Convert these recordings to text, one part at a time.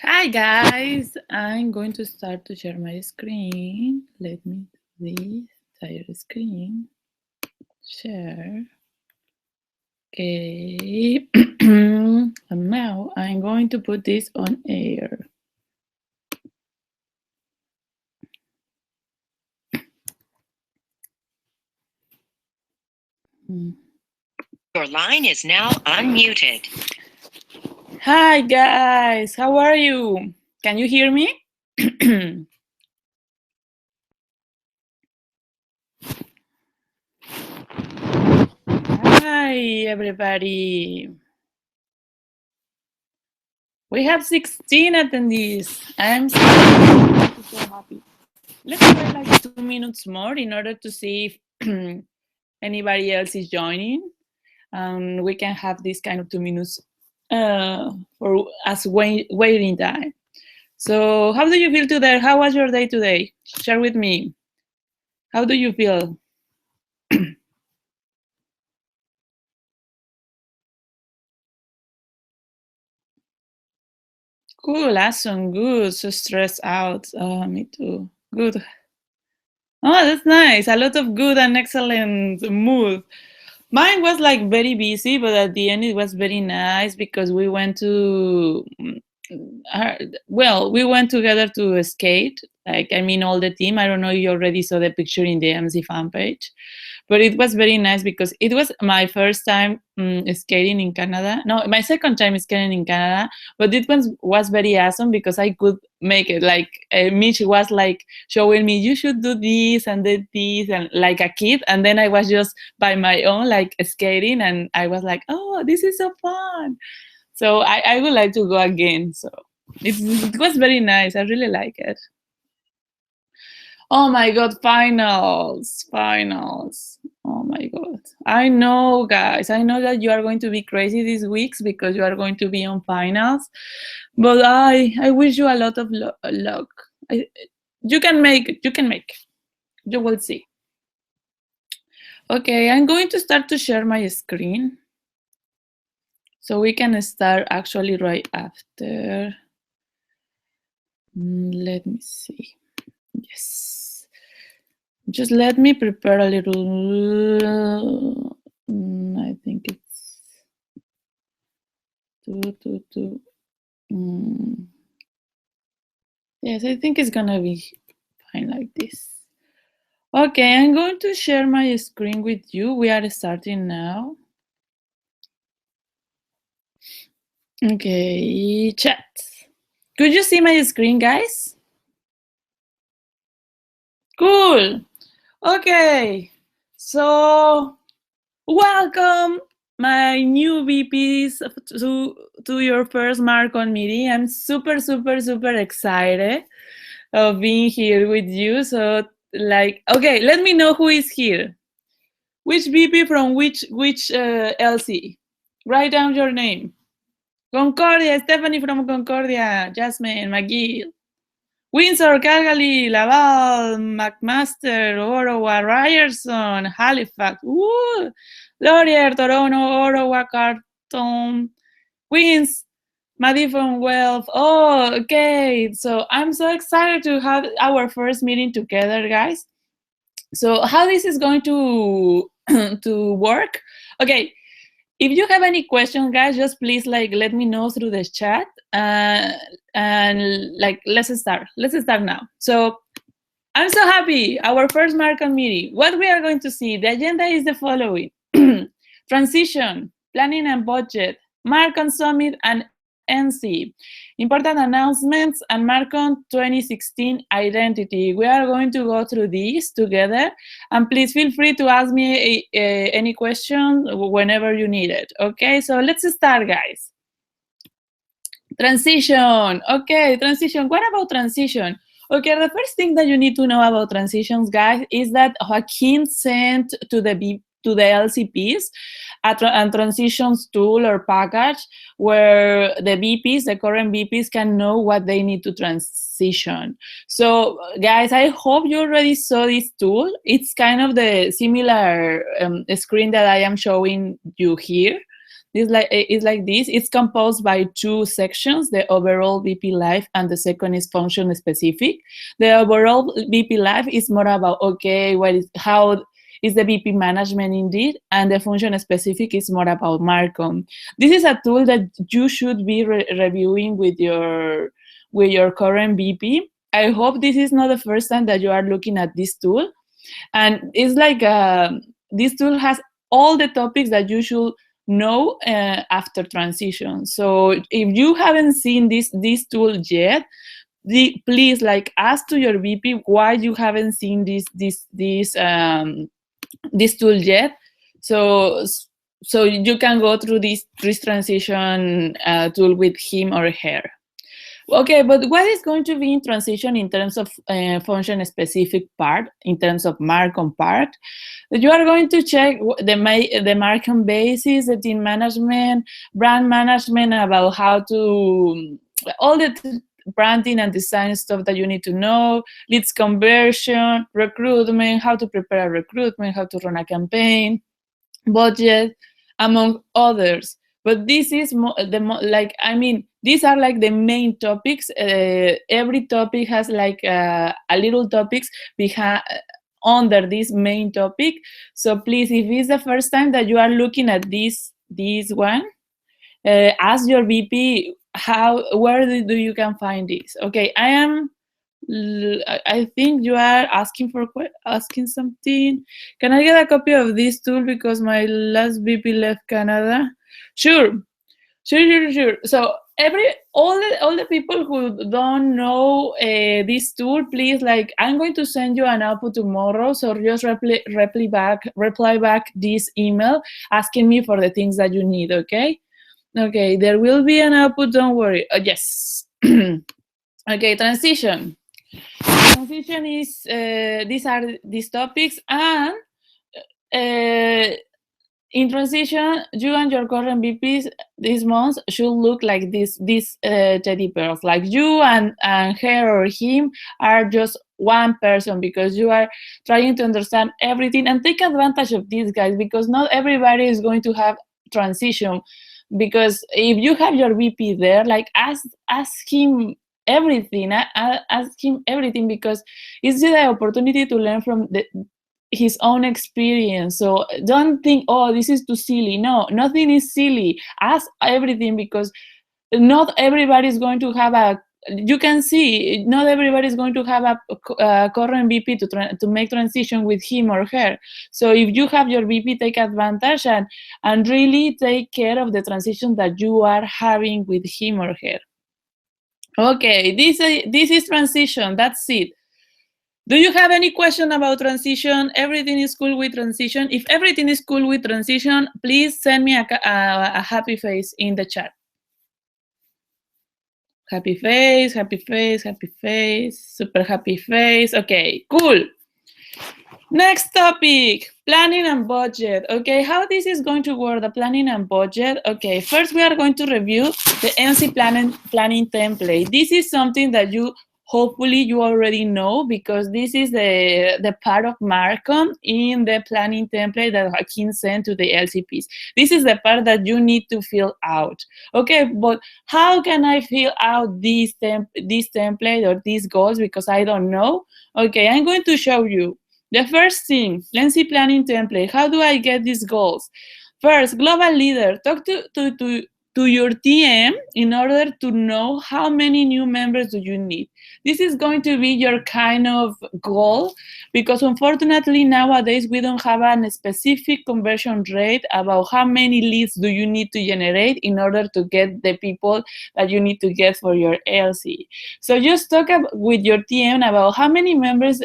Hi guys, I'm going to start to share my screen. Let me do this entire screen. Share. Okay. And now I'm going to put this on air. Your line is now unmuted. Hi guys, how are you? Can you hear me? Hi everybody. We have 16 attendees. I'm so happy. Let's wait like 2 minutes more in order to see if anybody else is joining. We can have this kind of 2 minutes for as waiting time. So how do you feel today? How was your day today? Share with me. How do you feel? Cool, awesome, good. So stressed out. Me too. Good. Oh, that's nice. A lot of good and excellent mood. Mine was like very busy, but at the end it was very nice because we went to, we went together to skate. Like, I mean, all the team. I don't know if you already saw the picture in the MC fan page, but it was very nice because it was my first time skating in Canada. No, my second time skating in Canada, but it was very awesome because I could make it. Like Mitch was like showing me, you should do this and then this, and like a kid, and then I was just by my own like skating, and I was like, oh, this is so fun. So I would like to go again. So it was very nice. I really like it. Oh my God, finals, finals. Oh my God. I know, guys. I know that you are going to be crazy these weeks because you are going to be on finals. But I wish you a lot of luck. You can make it. You can make it. You will see. Okay, I'm going to start to share my screen. So we can start actually right after. Let me see. Yes. Just let me prepare a little. I think it's two. Yes, I think it's gonna be fine like this. Okay, I'm going to share my screen with you. We are starting now. Okay, chat. Could you see my screen, guys? Cool. Okay, so welcome my new VPs to your first MarCom meeting. I'm super excited of being here with you. So like, okay, let me know who is here. Which VP from which LC? Write down your name. Concordia, Stephanie from Concordia, Jasmine, McGill, Windsor, Calgary, Laval, McMaster, Ottawa, Ryerson, Halifax, Laurier, Toronto, Ottawa, Carleton, Queens, Maddie from Guelph. Oh, okay. So I'm so excited to have our first meeting together, guys. So how this is going to to work? Okay, if you have any questions, guys, just please like let me know through the chat. And like let's start now. So I'm so happy, our first MarCom meeting. What we are going to see, the agenda is the following. Transition, planning and budget, MarCom summit and NC, important announcements, and MarCom 2016 identity. We are going to go through these together, and please feel free to ask me any question whenever you need it. Okay, so let's start, guys. Transition. Okay, transition. What about transition? Okay, the first thing that you need to know about transitions, guys, is that Joaquin sent to the LCPs a transitions tool or package where the VPs, the current VPs, can know what they need to transition. So, guys, I hope you already saw this tool. It's kind of the similar screen that I am showing you here. It's like this. It's composed by two sections: the overall VP Life, and the second is function specific. The overall VP Life is more about how is the VP management indeed, and the function specific is more about MarCom. This is a tool that you should be reviewing with your current VP. I hope this is not the first time that you are looking at this tool, and it's like this tool has all the topics that you should know after transition. So if you haven't seen this tool yet, please ask to your VP why you haven't seen this tool yet, so you can go through this transition tool with him or her. Okay, but what is going to be in transition in terms of function specific part, in terms of MarCom part? You are going to check the MarCom basis, the team management, brand management, about how to, all the branding and design stuff that you need to know, leads conversion, recruitment, how to prepare a recruitment, how to run a campaign, budget, among others. But this is these are like the main topics. Every topic has a little topics behind under this main topic. So please, if it's the first time that you are looking at this one, ask your VP where do you can find this. Okay, I think you are asking something. Can I get a copy of this tool because my last VP left Canada? Sure. So all the people who don't know this tool, please, I'm going to send you an output tomorrow. So just reply back this email asking me for the things that you need. Okay. Okay. There will be an output. Don't worry. Yes. Okay. Transition is these are these topics, and in transition, you and your current VPs this month should look like this teddy bears. Like you and her or him are just one person, because you are trying to understand everything and take advantage of these guys, because not everybody is going to have transition. Because if you have your VP there, ask him everything. Ask him everything, because it's the opportunity to learn from his own experience. So don't think, oh, this is too silly. No, nothing is silly. Ask everything, because not everybody is going to have you can see, not everybody is going to have a current VP to make transition with him or her. So if you have your VP, take advantage and really take care of the transition that you are having with him or her. Okay, this is transition. That's it. Do you have any question about transition? Everything is cool with transition? If everything is cool with transition, please send me a happy face in the chat. Happy face, happy face, happy face, super happy face. Okay, cool. Next topic, planning and budget. Okay, how this is going to work, the planning and budget. Okay, first we are going to review the MC planning template. This is something that hopefully you already know, because this is the part of MarCom in the planning template that Joaquin sent to the LCPs. This is the part that you need to fill out. Okay, but how can I fill out this template or these goals, because I don't know? Okay, I'm going to show you. The first thing, Lency planning template. How do I get these goals? First, global leader. Talk to your TM in order to know how many new members do you need. This is going to be your kind of goal, because unfortunately nowadays we don't have a specific conversion rate about how many leads do you need to generate in order to get the people that you need to get for your LC. So just talk with your TM about how many members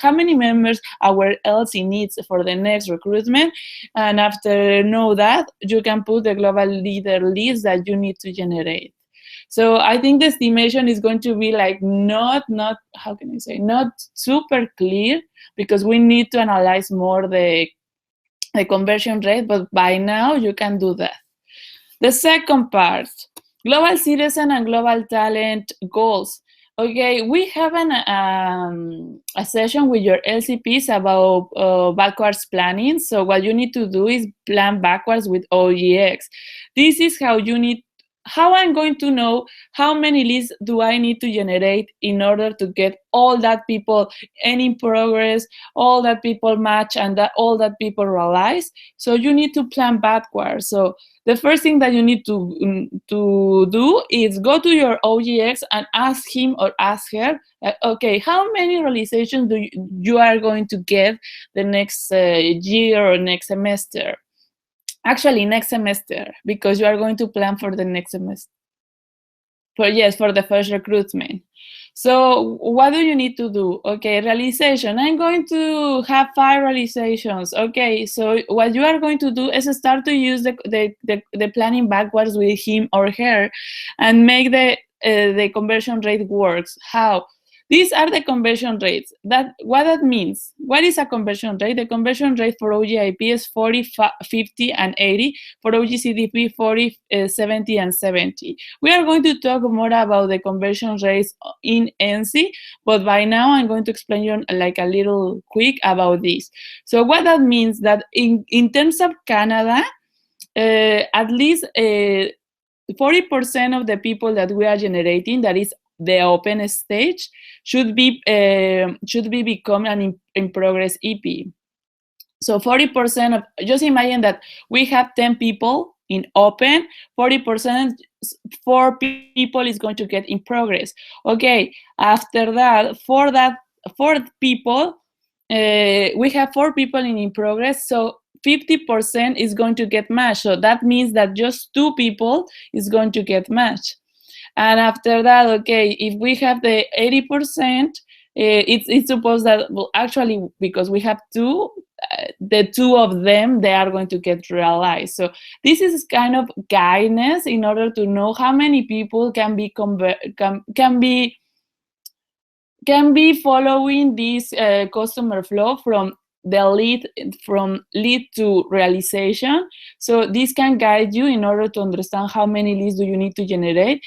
how many members our LC needs for the next recruitment, and after know that, you can put the global leader leads that you need to generate. So I think the estimation is going to be not how can I say, not super clear, because we need to analyze more the conversion rate, but by now you can do that. The second part, global citizen and global talent goals. Okay, we have a session with your LCPs about backwards planning. So what you need to do is plan backwards with OGX. This is how you need, how I'm going to know how many leads do I need to generate in order to get all that people in progress, all that people match, and that all that people realize. So you need to plan backwards. So the first thing that you need to do is go to your OGX and ask him or ask her, okay, how many realizations you are going to get the next year or next semester? Actually, next semester, because you are going to plan for the next semester. For the first recruitment. So what do you need to do? Okay, realization. I'm going to have 5 realizations. Okay, so what you are going to do is start to use the planning backwards with him or her and make the conversion rate works. How? These are the conversion rates. What that means? What is a conversion rate? The conversion rate for OGIP is 40, 50, and 80. For OGCDP, 40, 70, and 70. We are going to talk more about the conversion rates in NC, but by now I'm going to explain you like a little quick about this. So what that means that in terms of Canada, at least 40% of the people that we are generating, that is the open stage, should be become an in progress EP. So 40% of, just imagine that we have 10 people in open, 40%, 4 people is going to get in progress. Okay, after that, for 4 people, we have 4 people in progress, so 50% is going to get matched. So that means that just 2 people is going to get matched. And after that, okay, if we have the 80%, it's supposed that, well, actually, because we have 2, the 2 of them, they are going to get realized. So this is kind of guidance in order to know how many people can be following this customer flow from lead to realization. So this can guide you in order to understand how many leads do you need to generate,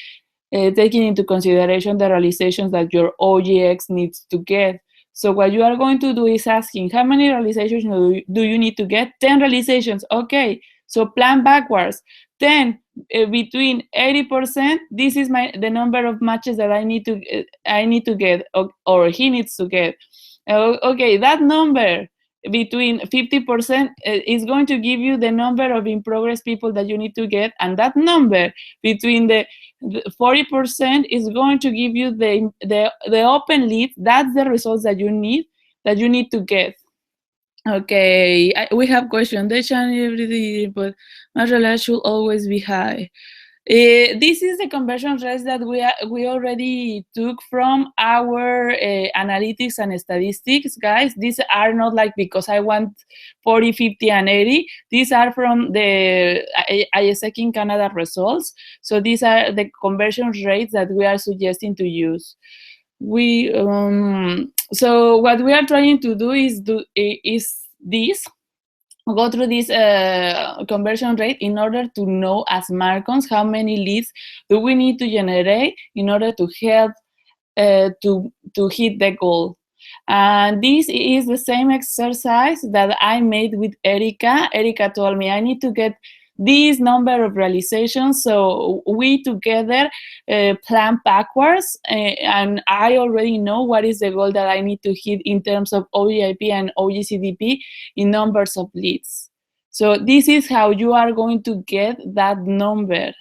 taking into consideration the realizations that your OGX needs to get. So what you are going to do is asking, how many realizations do you need to get? 10 realizations. Okay, so plan backwards. 10 between 80%. This is the number of matches that I need to get, or he needs to get. Okay, that number between 50% is going to give you the number of in progress people that you need to get, and that number between the 40% is going to give you the open leads. That's the results that you need to get. Okay, we have question. They change every day, but my relation should always be high. This is the conversion rates that we already took from our analytics and statistics, guys. These are not like because I want 40, 50, and 80. These are from the ISEC in Canada results. So these are the conversion rates that we are suggesting to use. So what we are trying to do is this. Go through this conversion rate in order to know as MarComs how many leads do we need to generate in order to help to hit the goal. And this is the same exercise that I made with Erica. Erica told me I need to get this number of realizations, so we together plan backwards, and I already know what is the goal that I need to hit in terms of OGIP and OGCDP in numbers of leads. So this is how you are going to get that number.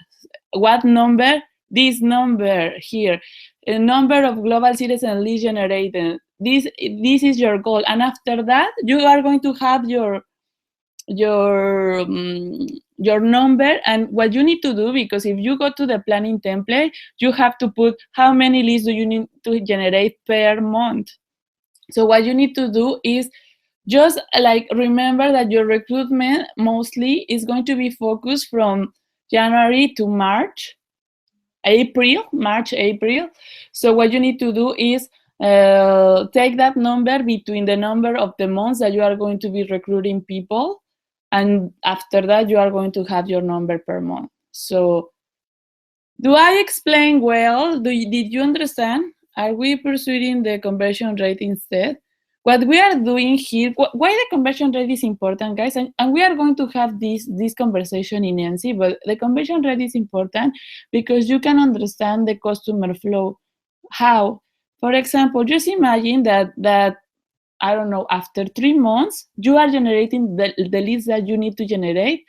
What number? This number here, a number of global citizen leads generated. This is your goal, and after that you are going to have your number. And what you need to do, because if you go to the planning template, you have to put how many leads do you need to generate per month. So what you need to do is just like remember that your recruitment mostly is going to be focused from January to March, April. So what you need to do is take that number between the number of the months that you are going to be recruiting people, and after that you are going to have your number per month. So do I explain well? Did you understand? Are we pursuing the conversion rate instead? What we are doing here, why the conversion rate is important, guys, and we are going to have this conversation in NC, but the conversion rate is important because you can understand the customer flow. How? For example, just imagine that I don't know, after 3 months, you are generating the leads that you need to generate.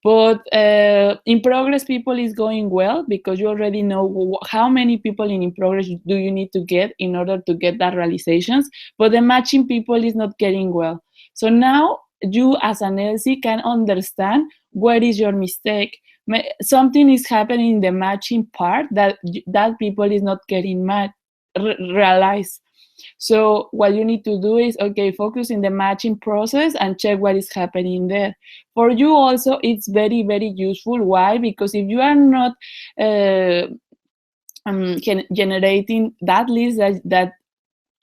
But in progress, people is going well because you already know how many people in progress do you need to get in order to get that realizations. But the matching people is not getting well. So now you as an LC can understand where is your mistake. Something is happening in the matching part that people is not getting realized. So what you need to do is, okay, focus in the matching process and check what is happening there. For you also, it's very, very useful. Why? Because if you are not generating that list that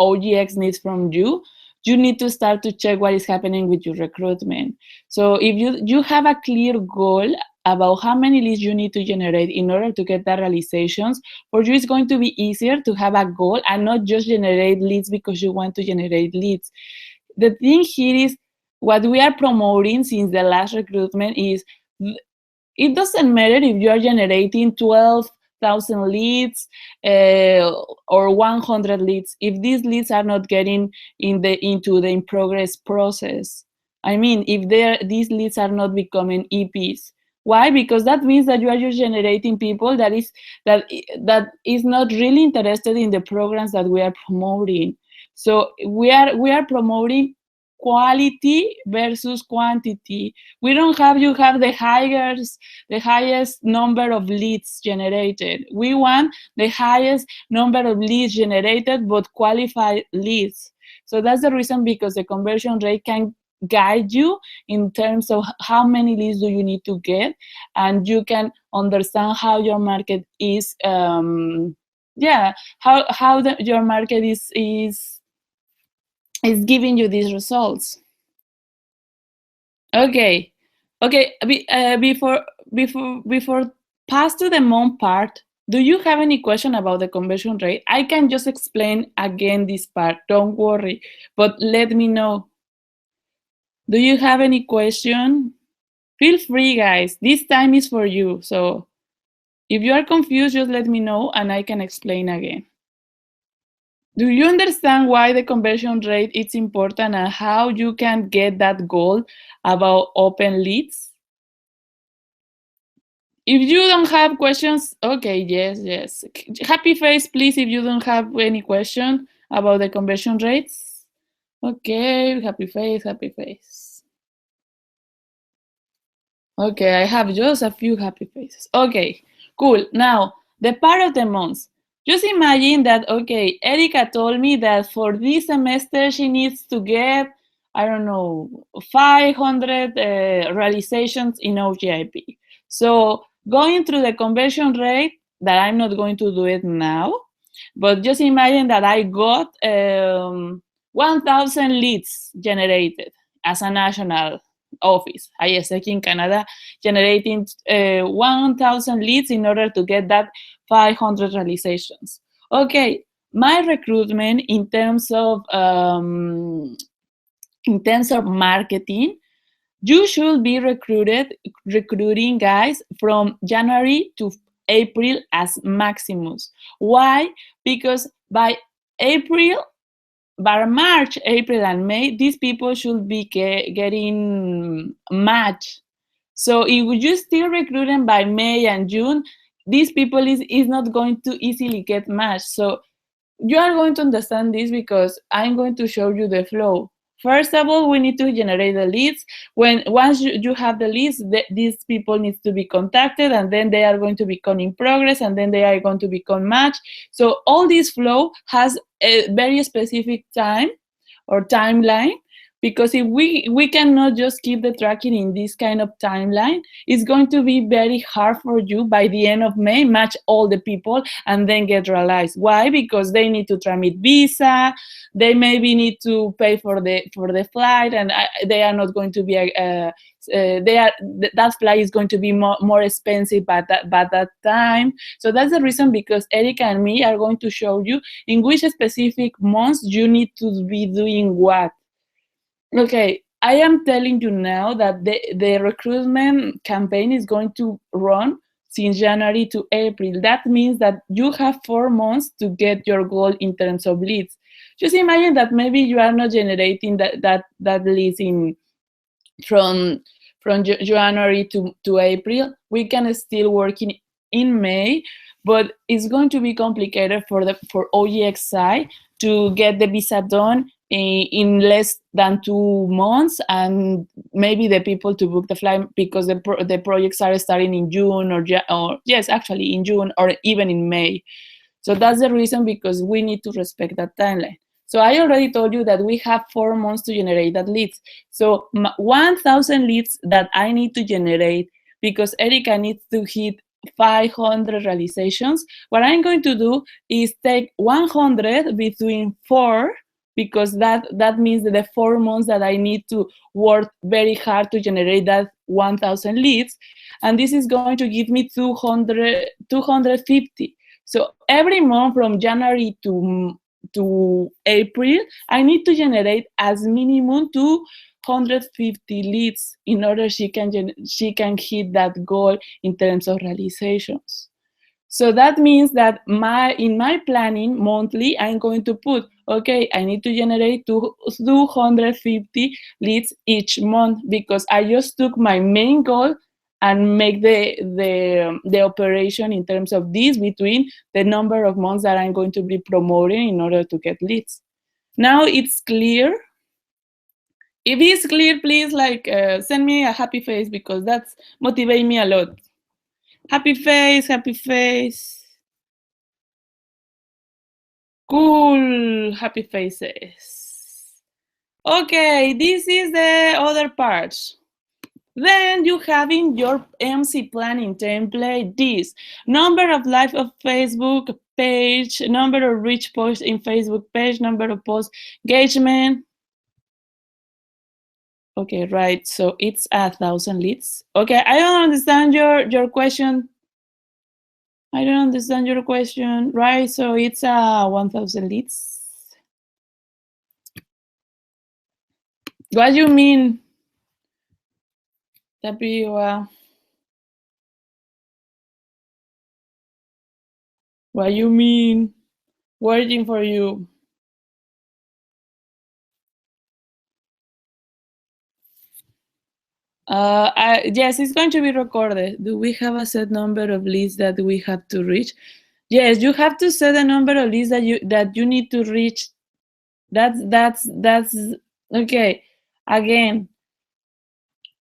OGX needs from you, you need to start to check what is happening with your recruitment. So if you have a clear goal about how many leads you need to generate in order to get that realizations, for you it's going to be easier to have a goal and not just generate leads because you want to generate leads. The thing here is what we are promoting since the last recruitment is it doesn't matter if you are generating 12,000 leads or 100 leads if these leads are not getting into the in progress process. I mean, if these leads are not becoming EPs. Why? Because that means that you are just generating people that is not really interested in the programs that we are promoting. So we are promoting quality versus quantity. We don't have you have the highest number of leads generated. We want the highest number of leads generated, but qualified leads. So that's the reason, because the conversion rate can guide you in terms of how many leads do you need to get, and you can understand how your market is your market is giving you these results. Okay. Before pass to the month part, do you have any question about the conversion rate? I can just explain again this part. Don't worry, but let me know. Do you have any question? Feel free, guys. This time is for you. So if you are confused, just let me know and I can explain again. Do you understand why the conversion rate is important and how you can get that goal about open leads? If you don't have questions, okay, yes. Happy face, please, if you don't have any question about the conversion rates. Okay, happy face. Okay, I have just a few happy faces. Okay, cool. Now, the part of the months. Just imagine that, okay, Erica told me that for this semester she needs to get, I don't know, 500 realizations in OGIP. So going through the conversion rate, that I'm not going to do it now, but just imagine that I got 1,000 leads generated as a national office, ISEC in Canada, generating 1,000 leads in order to get that 500 realizations. Okay, my recruitment in terms of marketing, you should be recruiting guys from January to April as maximus. Why? Because by March, April, and May, these people should be getting matched. So if you still recruit them by May and June, these people is not going to easily get matched. So you are going to understand this because I'm going to show you the flow. First of all, we need to generate the leads. Once you have the leads, these people need to be contacted, and then they are going to become in progress, and then they are going to become matched. So all this flow has a very specific time or timeline, because if we cannot just keep the tracking in this kind of timeline, it's going to be very hard for you by the end of May match all the people and then get realized. Why? Because they need to transmit visa, they maybe need to pay for the flight, and they are not going to be that flight is going to be more expensive by that time. So that's the reason, because Erica and me are going to show you in which specific months you need to be doing what. Okay, I am telling you now that the recruitment campaign is going to run since January to April. That means that you have 4 months to get your goal in terms of leads. Just imagine that maybe you are not generating that leads from January to April. We can still work in May, but it's going to be complicated for OGXI to get the visa done in less than 2 months, and maybe the people to book the flight, because the projects are starting in June or yes, actually in June or even in May. So that's the reason, because we need to respect that timeline. So I already told you that we have 4 months to generate that leads. So 1,000 leads that I need to generate, because Erica needs to hit 500 realizations. What I'm going to do is take 100 between 4, because that means that the 4 months that I need to work very hard to generate that 1,000 leads. And this is going to give me 250. So every month from January to April, I need to generate as minimum 250 leads in order she can hit that goal in terms of realizations. So that means that in my planning monthly, I'm going to put, okay, I need to generate 250 leads each month, because I just took my main goal and make the operation in terms of this between the number of months that I'm going to be promoting in order to get leads. Now it's clear. If it's clear, please send me a happy face, because that's motivate me a lot. Happy face, happy face. Cool, happy faces. Okay, this is the other part. Then you have in your MC planning template this number of likes of Facebook page, number of reach posts in Facebook page, number of post engagement. Okay, right. So it's 1,000 leads. Okay, I don't understand your question. I don't understand your question, right? So it's 1,000 leads. What do you mean? Tapioca. What do you mean? Waiting for you. Yes, it's going to be recorded. Do we have a set number of leads that we have to reach? Yes, you have to set a number of leads that you need to reach. That's okay. Again,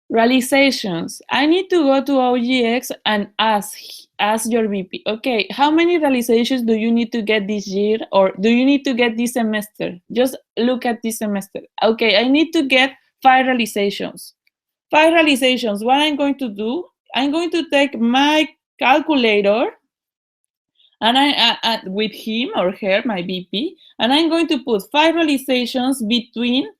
realizations. I need to go to OGX and ask your VP. Okay, how many realizations do you need to get this year, or do you need to get this semester? Just look at this semester. Okay, I need to get 5 realizations. 5 realizations. What I'm going to do, I'm going to take my calculator, and I with him or her, my VP, and I'm going to put 5 realizations between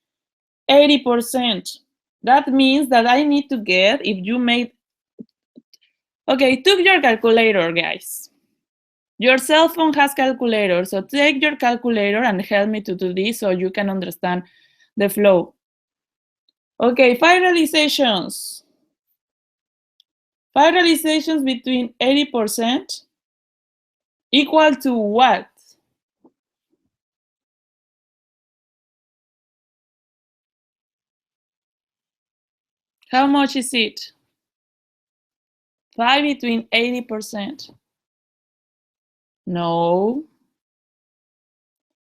80%. That means that I need to get, if you made, okay, took your calculator, guys. Your cell phone has calculator, so take your calculator and help me to do this so you can understand the flow. Okay, 5 realizations. 5 realizations between 80% equal to what? How much is it? 5 between 80%. No.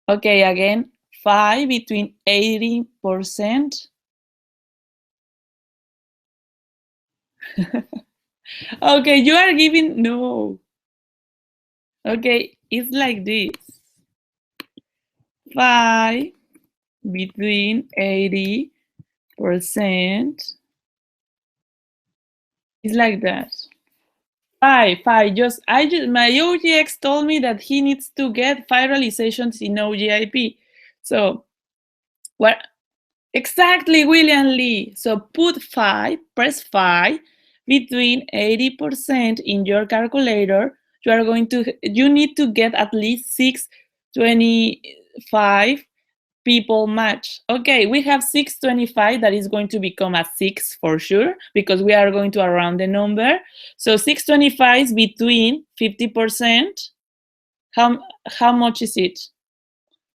Okay, again, 5 between 80%. Okay, you are giving, no. Okay, it's like this. 5 between 80%. It's like that. 5. My OGX told me that he needs to get 5 realizations in OGIP. So, what? Exactly, William Lee. So put 5, press 5 between 80% in your calculator. You need to get at least 625 people match. Okay, we have 625 that is going to become a 6 for sure because we are going to round the number. So 625 is between 50%. How much is it?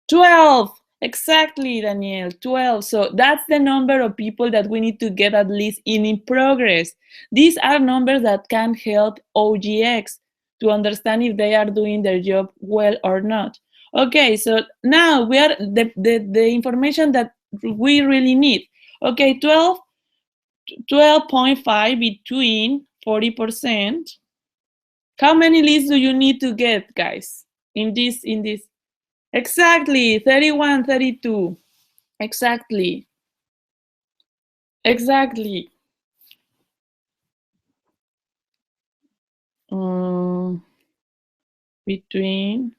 12. Exactly, Daniel. 12. So that's the number of people that we need to get at least in progress. These are numbers that can help OGX to understand if they are doing their job well or not. Okay, so now we are the information that we really need. Okay, 12.5 between 40%. How many leads do you need to get, guys? In this Exactly, 31, 32. Exactly. Exactly. Um, Between.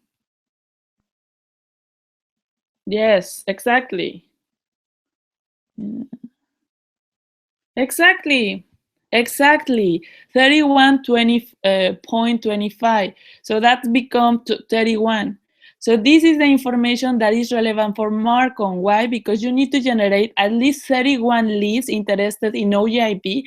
Yes, exactly. Exactly. Exactly. 31.25. So that becomes 31. So this is the information that is relevant for MarCom. Why? Because you need to generate at least 31 leads interested in OGIP.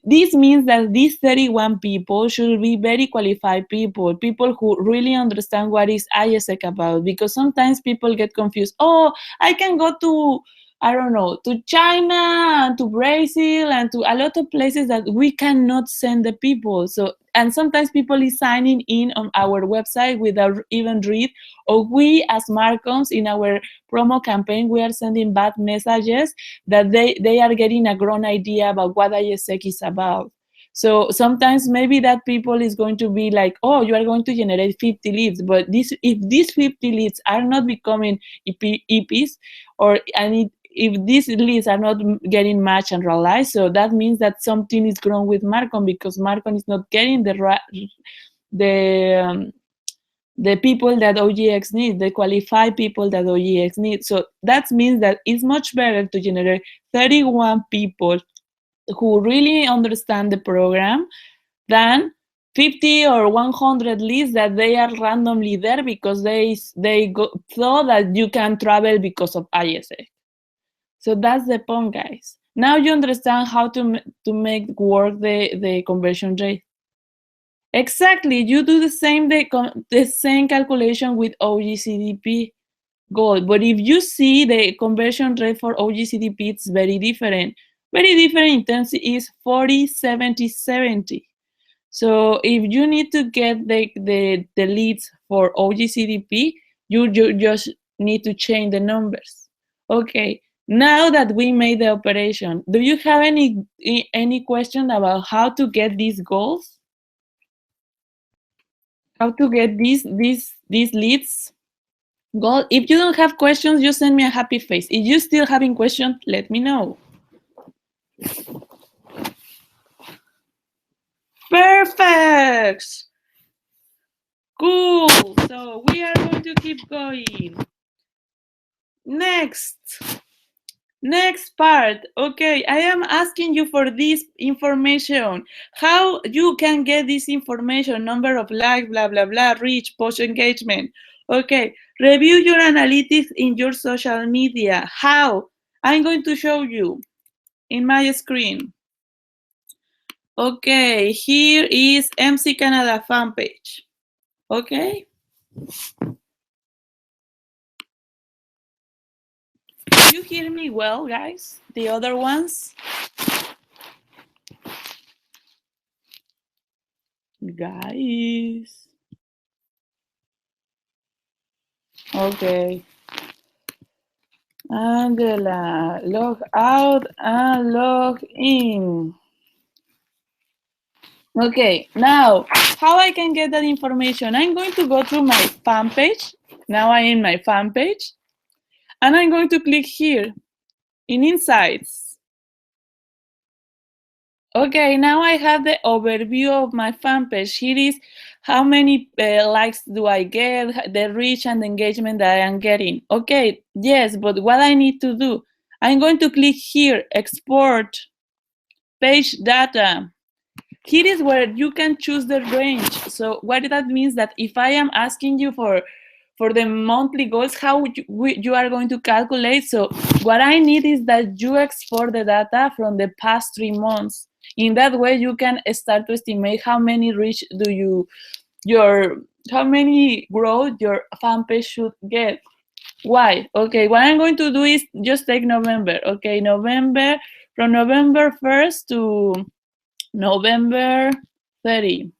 This means that these 31 people should be very qualified people who really understand what is ISEC about, because sometimes people get confused. Oh, I can go to, I don't know, to China, to Brazil, and to a lot of places that we cannot send the people. So, and sometimes people is signing in on our website without even read, or we as Marcoms in our promo campaign, we are sending bad messages that they are getting a grown idea about what ISEC is about. So sometimes maybe that people is going to be like, oh, you are going to generate 50 leads, but if these 50 leads are not becoming EPs, or if these leads are not getting matched and realized, so that means that something is wrong with MarCom, because MarCom is not getting the the people that OGX needs, the qualified people that OGX needs. So that means that it's much better to generate 31 people who really understand the program than 50 or 100 leads that they are randomly there because thought that you can travel because of ISA. So that's the point, guys. Now you understand how to make work the conversion rate. Exactly, you do the same calculation with OGCDP goal, but if you see the conversion rate for OGCDP, it's very different. Very different intensity is 40, 70, 70. So if you need to get the leads for OGCDP, you just need to change the numbers. Okay, now that we made the operation, do you have any question about how to get these goals? How to get these leads? Goal. If you don't have questions, just send me a happy face. If you still having questions, let me know. Perfect. Cool. So we are going to keep going. Next part. Okay, I am asking you for this information. How you can get this information, number of likes, blah, blah, blah, reach, post engagement. Okay, review your analytics in your social media. How? I'm going to show you in my screen. Okay, here is MC Canada fan page. Okay. Do you hear me well, guys? The other ones? Guys. Okay. Angela, log out and log in. Okay, now how I can get that information? I'm going to go to my fan page. Now I'm in my fan page. And I'm going to click here in Insights. Okay, now I have the overview of my fan page. Here is how many likes do I get, the reach and engagement that I am getting. Okay, yes, but what I need to do? I'm going to click here, export, page data. Here is where you can choose the range. So what that means that if I am asking you for the monthly goals, how you are going to calculate. So what I need is that you export the data from the past 3 months. In that way, you can start to estimate how many reach how many growth your fan page should get. Why? Okay, what I'm going to do is just take November. Okay, November, from November 1st to November 30.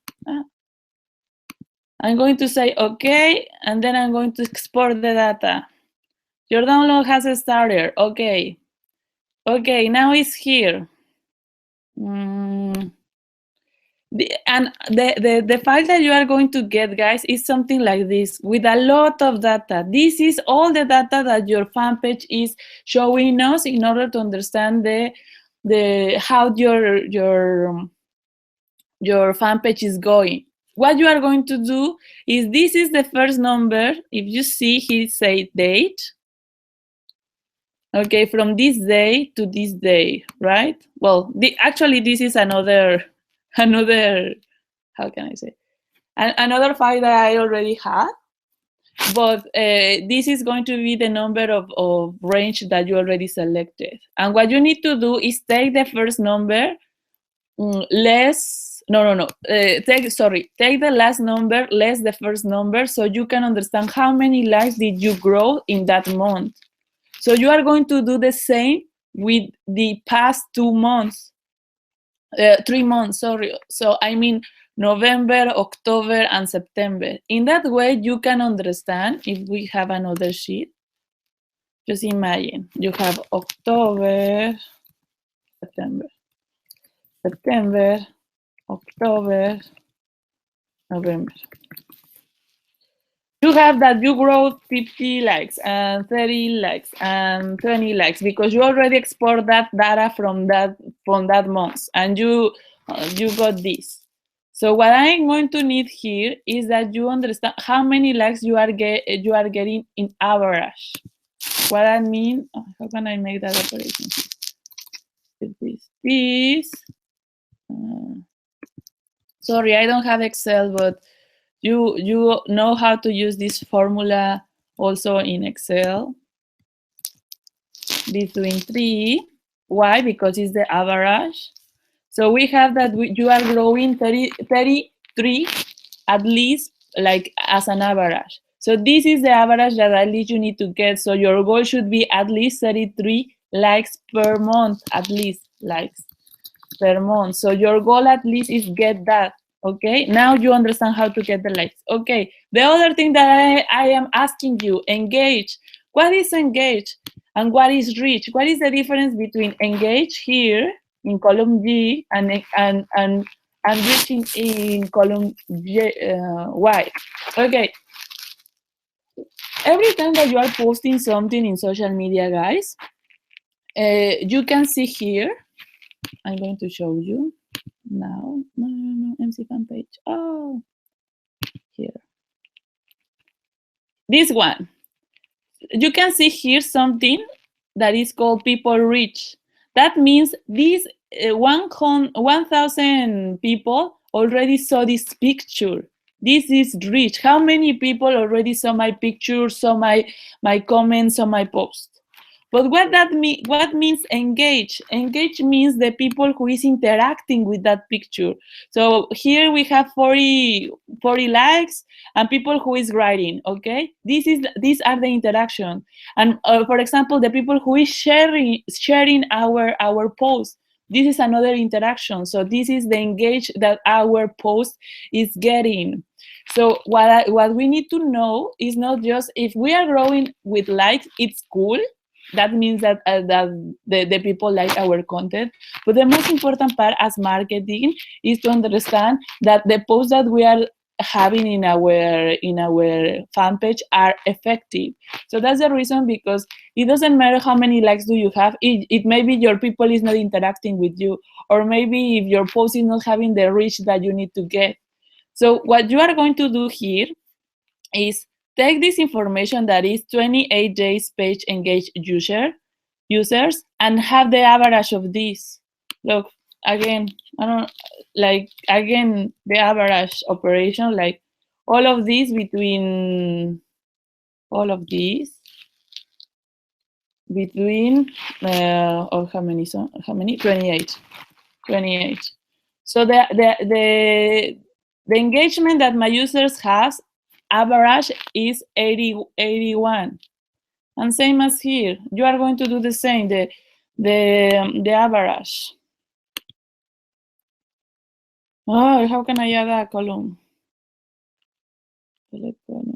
I'm going to say okay, and then I'm going to export the data. Your download has started. Okay. Okay, now it's here. The file that you are going to get, guys, is something like this with a lot of data. This is all the data that your fan page is showing us in order to understand how your fan page is going. What you are going to do is, this is the first number. If you see here, say date. Okay, from this day to this day, right? Well, actually, this is another, how can I say? Another file that I already had, but this is going to be the number of range that you already selected. And what you need to do is take the first number, take the last number less the first number, so you can understand how many likes did you grow in that month. So you are going to do the same with the past 2 months, 3 months, sorry. So I mean November, October, and September. In that way, you can understand. If we have another sheet, just imagine you have October, September, October, November. You have that you grow 50 likes and 30 likes and 20 likes because you already export that data from that month, and you got this. So what I'm going to need here is that you understand how many likes you are getting in average. What I mean, how can I make that operation? Sorry, I don't have Excel, but you know how to use this formula also in Excel. Between 3. Why? Because it's the average. So we have that you are growing 33 at least, like as an average. So this is the average that at least you need to get. So your goal should be at least 33 likes per month, at least likes per month. So your goal at least is get that. Okay, now you understand how to get the likes. Okay, the other thing that I am asking you, engage. What is engage and what is reach? What is the difference between engage here in column G and reaching in column Y? Okay, every time that you are posting something in social media, guys, you can see here. I'm going to show you now. No, MC fan page. Oh, here. This one. You can see here something that is called people reach. That means these 1,000 people already saw this picture. This is reach. How many people already saw my picture, saw my comments, saw my post? But what means engage? Engage means the people who is interacting with that picture. So here we have 40 likes and people who is writing, okay? These are the interaction. And for example, the people who is sharing our post. This is another interaction. So this is the engage that our post is getting. So what we need to know is not just if we are growing with likes, it's cool. That means that the people like our content. But the most important part as marketing is to understand that the posts that we are having in our fan page are effective. So that's the reason, because it doesn't matter how many likes do you have. It maybe your people is not interacting with you, or maybe if your post is not having the reach that you need to get. So what you are going to do here is take this information that is 28 days page engaged user, users and have the average of these. Look, again, I don't like, again, the average operation, like all of these between all of these between or how many, so how many, 28. So the engagement that my users has average is 81. And same as here, you are going to do the same, the average. Oh, how can I add a column?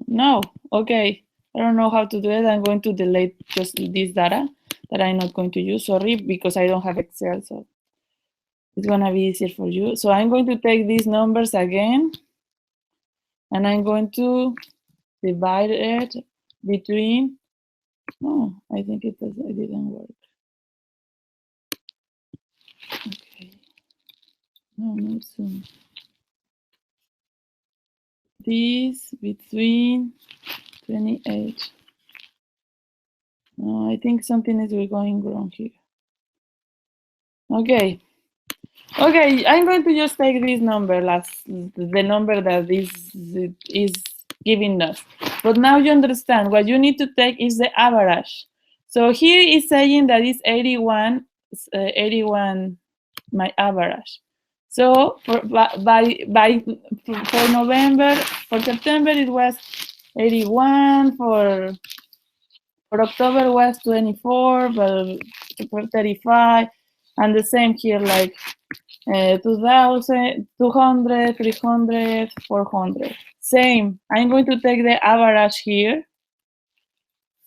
No, okay. I don't know how to do it. I'm going to delete just this data that I'm not going to use. Sorry, because I don't have Excel, so it's gonna be easier for you. So I'm going to take these numbers again, and I'm going to divide it between. Oh, I think it didn't work. Okay. No, not soon. This between 28. No, I think something is going wrong here. Okay. Okay, I'm going to just take this number, the number that is giving us. But now you understand, what you need to take is the average. So here is saying that it's 81, 81 my average. So for November, for September it was 81, for October was 24, but for 35, and the same here, like 2,000, 200, 300, 400. Same. I'm going to take the average here.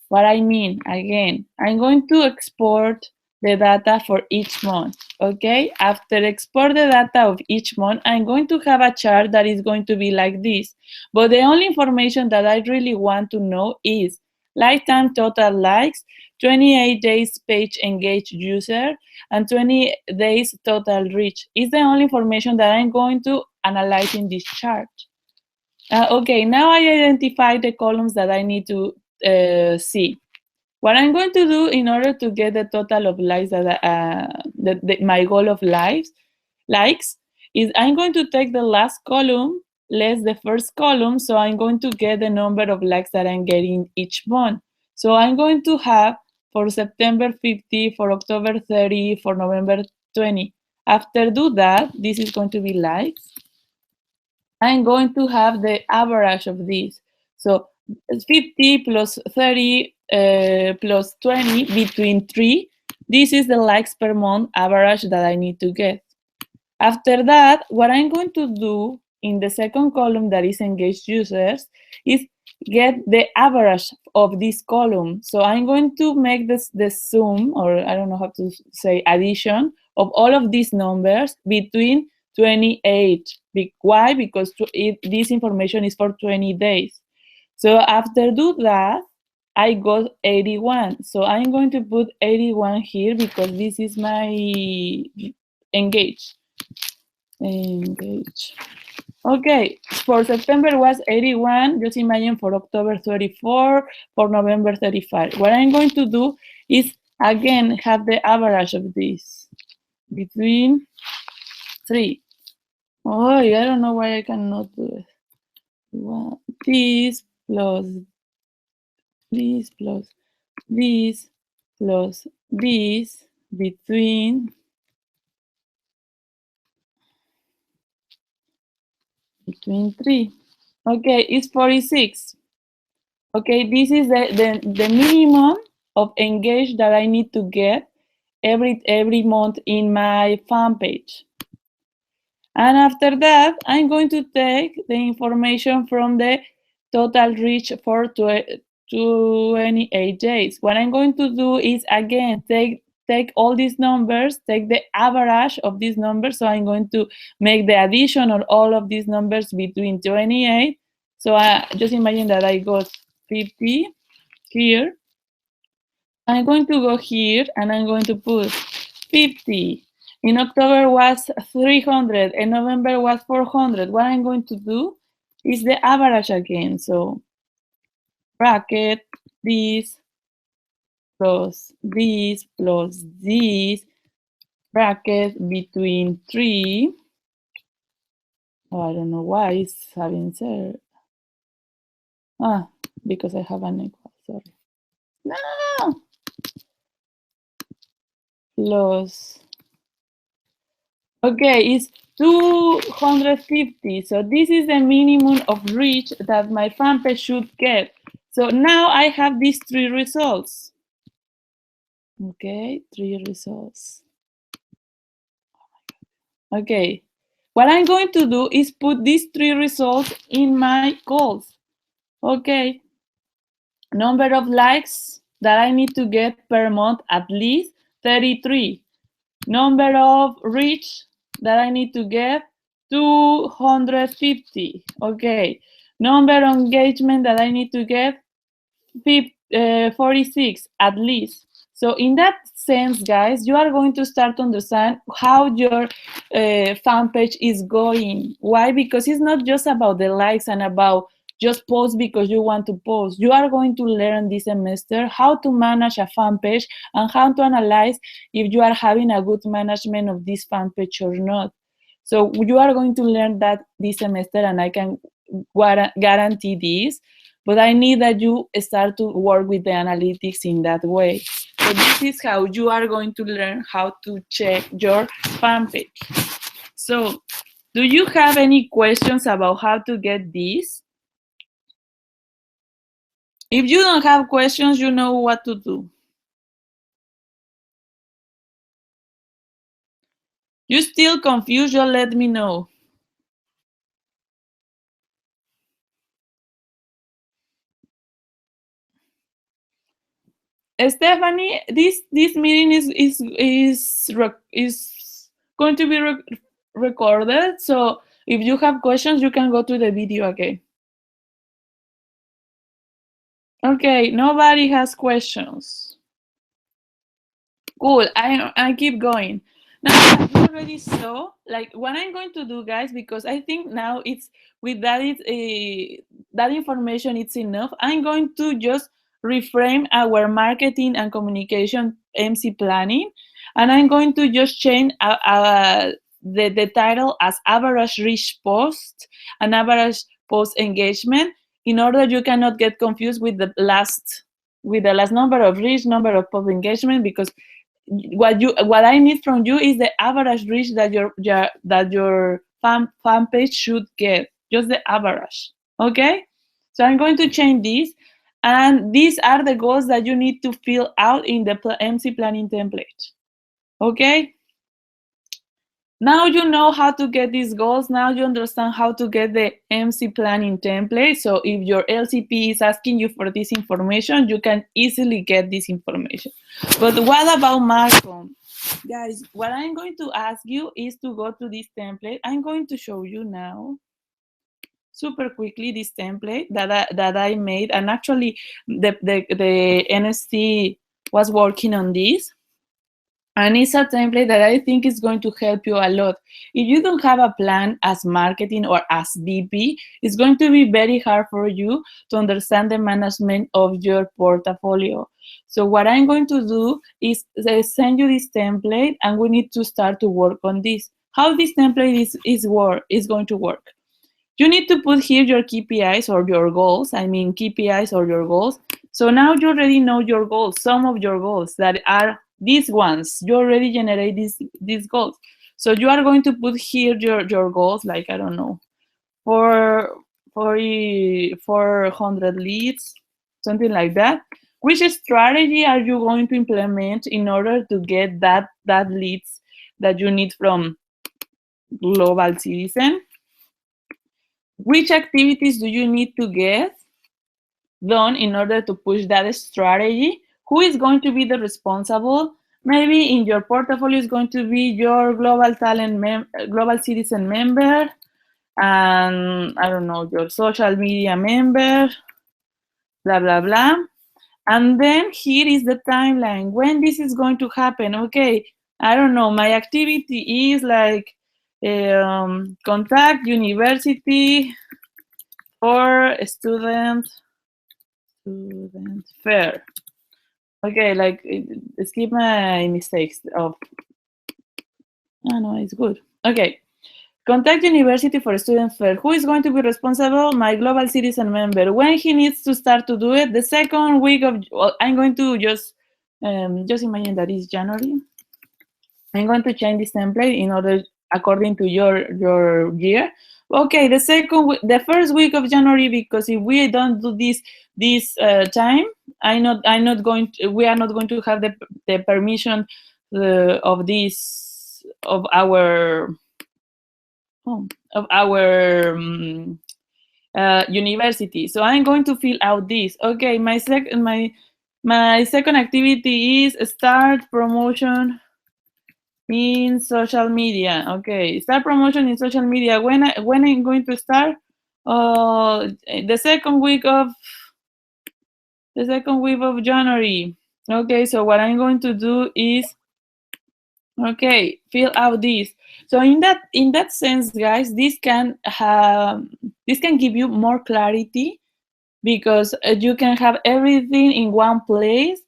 What I mean, again, I'm going to export the data for each month, okay? After export the data of each month, I'm going to have a chart that is going to be like this. But the only information that I really want to know is lifetime total likes, 28 days page engaged user, and 20 days total reach. Is the only information that I'm going to analyze in this chart. Okay, now I identify the columns that I need to see. What I'm going to do in order to get the total of likes that my goal of likes is I'm going to take the last column less the first column, so I'm going to get the number of likes that I'm getting each month. So I'm going to have for September 50, for October 30, for November 20. After do that, this is going to be likes. I'm going to have the average of this. So 50 plus 30 plus 20 between 3. This is the likes per month average that I need to get. After that, what I'm going to do in the second column that is engaged users is get the average of this column. So I'm going to make the sum, or I don't know how to say addition, of all of these numbers between 28. Why? Because this information is for 20 days. So after do that, I got 81. So I'm going to put 81 here because this is my engage. Okay, for September was 81. Just imagine for October 34, for November 35. What I'm going to do is again have the average of this between 3. Oh, I don't know why I cannot do it. This plus this plus this plus this between 3. Okay, it's 46. Okay, this is the minimum of engage that I need to get every month in my fan page. And after that, I'm going to take the information from the total reach for 28 days. What I'm going to do is, again, take all these numbers, take the average of these numbers. So I'm going to make the addition of all of these numbers between 28. So just imagine that I got 50 here. I'm going to go here and I'm going to put 50. In October was 300 and November was 400. What I'm going to do is the average again. So bracket this plus this bracket between 3. Oh, I don't know why it's having zero. Because I have an equal, sorry. No! Plus, okay, it's 250. So this is the minimum of reach that my fan page should get. So now I have these 3 results. Okay, 3 results. Okay, what I'm going to do is put these 3 results in my goals. Okay, number of likes that I need to get per month, at least 33. Number of reach that I need to get, 250. Okay, number of engagement that I need to get, 46 at least. So in that sense, guys, you are going to start to understand how your fan page is going. Why? Because it's not just about the likes and about just post because you want to post. You are going to learn this semester how to manage a fan page and how to analyze if you are having a good management of this fan page or not. So you are going to learn that this semester, and I can guarantee this, but I need that you start to work with the analytics in that way. So this is how you are going to learn how to check your fan page. So do you have any questions about how to get this? If you don't have questions, you know what to do. You still confused, just let me know. Stephanie, this meeting is going to be recorded. So if you have questions, you can go to the video again. Okay, nobody has questions. Cool. I keep going. Now you already saw like what I'm going to do, guys, because I think now it's with that that information it's enough. I'm going to just reframe our marketing and communication MC planning, and I'm going to just change the title as average reach post and average post engagement in order you cannot get confused with the last number of reach, number of post engagement, because what I need from you is the average reach that your fan page should get, just the average. Okay, so I'm going to change this, and these are the goals that you need to fill out in the MC planning template. Okay, now you know how to get these goals. Now you understand how to get the MC planning template. So if your LCP is asking you for this information, you can easily get this information. But what about MarCom? Guys, what I'm going to ask you is to go to this template. I'm going to show you now super quickly this template that I made. And actually, the NST was working on this. And it's a template that I think is going to help you a lot. If you don't have a plan as marketing or as VP, it's going to be very hard for you to understand the management of your portfolio. So what I'm going to do is send you this template, and we need to start to work on this. How this template is going to work. You need to put here your KPIs or your goals. I mean, KPIs or your goals. So now you already know your goals, some of your goals that are these ones. You already generate these goals. So you are going to put here your goals, like, I don't know, for 400 leads, something like that. Which strategy are you going to implement in order to get that leads that you need from global citizen? Which activities do you need to get done in order to push that strategy? Who is going to be the responsible? Maybe in your portfolio is going to be your global global citizen member, and I don't know, your social media member, blah, blah, blah. And then here is the timeline, when this is going to happen. Okay, I don't know, my activity is like contact university for student fair. Okay, like skip my mistakes of. Oh no, it's good. Okay. Contact university for student fair. Who is going to be responsible? My global citizen member. When he needs to start to do it, the second week of. Well, I'm going to just imagine that is January. I'm going to change this template in order according to your year. Okay, the first week of January, because if we don't do this time, I'm not going. We are not going to have the permission of this of our university. So I'm going to fill out this. Okay, my second activity is start promotion in social media. Okay, start promotion in social media. When I'm going to start? The second week of January. Okay, so what I'm going to do is fill out this. So in that sense, guys, this can give you more clarity because you can have everything in one place.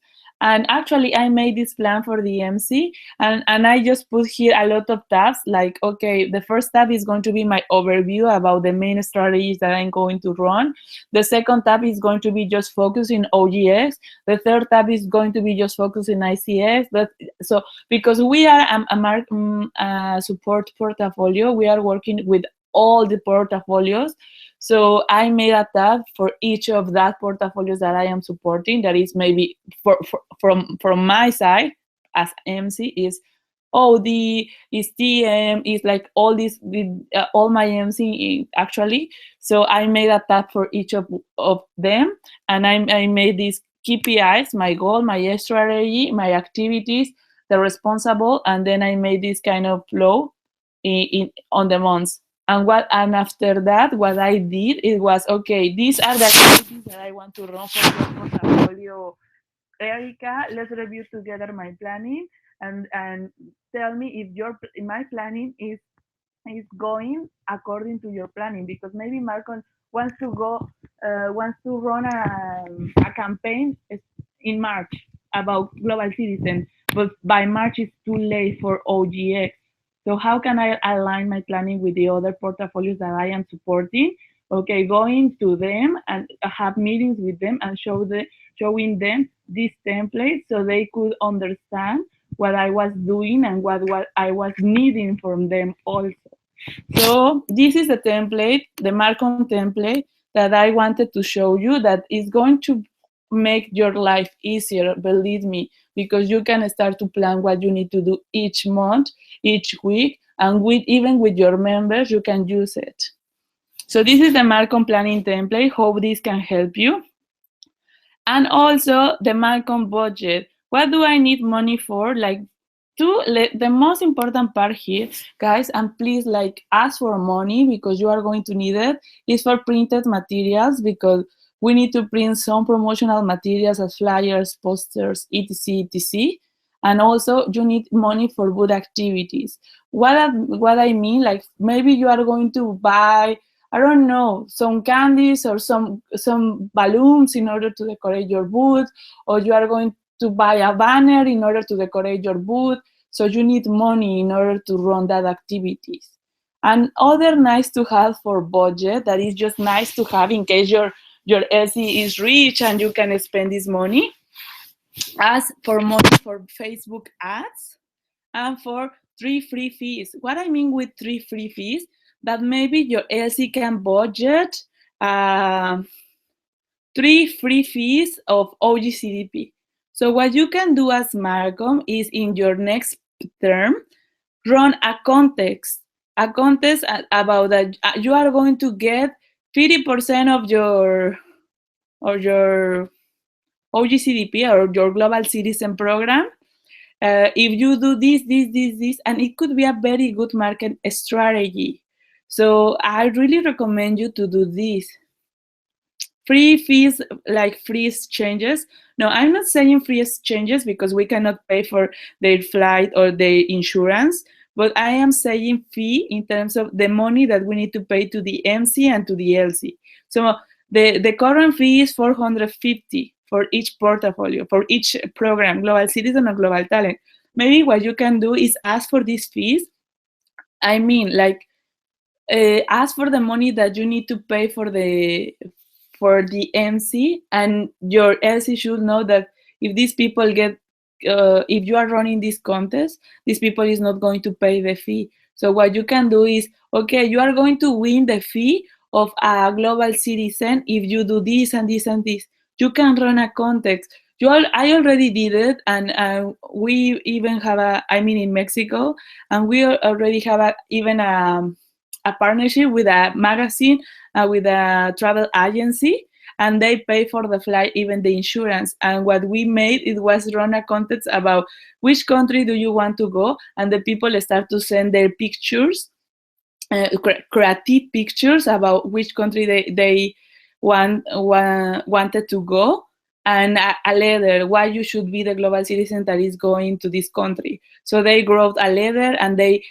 And actually, I made this plan for the MC, and I just put here a lot of tabs. Like, okay, the first tab is going to be my overview about the main strategies that I'm going to run. The second tab is going to be just focusing OGX. The third tab is going to be just focusing ICX. But so because we are a support portfolio, we are working with all the portfolios. So I made a tab for each of that portfolios that I am supporting. That is maybe from my side as MC is OD, is TM, is like all all my MC actually. So I made a tab for each of them, and I made these KPIs, my goal, my strategy, my activities, the responsible, and then I made this kind of flow on the months. And after that, what I did, it was okay, these are the activities that I want to run for your portfolio, Erica. Let's review together my planning, and tell me if my planning is going according to your planning, because maybe Marcon wants to run a campaign in March about global citizen, but by March it's too late for OGX. So how can I align my planning with the other portfolios that I am supporting? Okay, going to them and have meetings with them and showing them this template so they could understand what I was doing and what I was needing from them also. So this is the template, the MarCom template that I wanted to show you, that is going to make your life easier, believe me, because you can start to plan what you need to do each month, each week, and even with your members, you can use it. So this is the MarCom planning template. Hope this can help you. And also the MarCom budget. What do I need money for? Like, the most important part here, guys, and please ask for money because you are going to need it, is for printed materials, because we need to print some promotional materials as flyers, posters, etc. And also you need money for good activities. What I mean, like, maybe you are going to buy, I don't know, some candies or some balloons in order to decorate your booth, or you are going to buy a banner in order to decorate your booth. So you need money in order to run that activities. And other nice to have for budget, that is just nice to have in case your LC is rich and you can spend this money, as for money for Facebook ads and for 3 free fees. What I mean with 3 free fees, that maybe your LC can budget 3 free fees of OGCDP. So what you can do as MarCom is, in your next term, run a contest about that you are going to get 50% of your OGCDP or your Global Citizen Program if you do this, and it could be a very good market strategy. So I really recommend you to do this. Free fees, like free exchanges. No, I'm not saying free exchanges because we cannot pay for their flight or their insurance, but I am saying fee in terms of the money that we need to pay to the MC and to the LC. So the current fee is 450 for each portfolio, for each program, Global Citizen or Global Talent. Maybe what you can do is ask for these fees. I mean, like, ask for the money that you need to pay for the MC, and your LC should know that if these people get if you are running this contest, these people is not going to pay the fee. So what you can do is, okay, you are going to win the fee of a global citizen if you do this and this and this. You can run a contest. I already did it, and we even have I mean, in Mexico, and we already have even a partnership with a magazine, with a travel agency, and they pay for the flight, even the insurance. And what we made, it was run a contest about which country do you want to go, and the people start to send their pictures, creative pictures about which country they wanted to go, and a letter why you should be the global citizen that is going to this country. So they wrote a letter, and they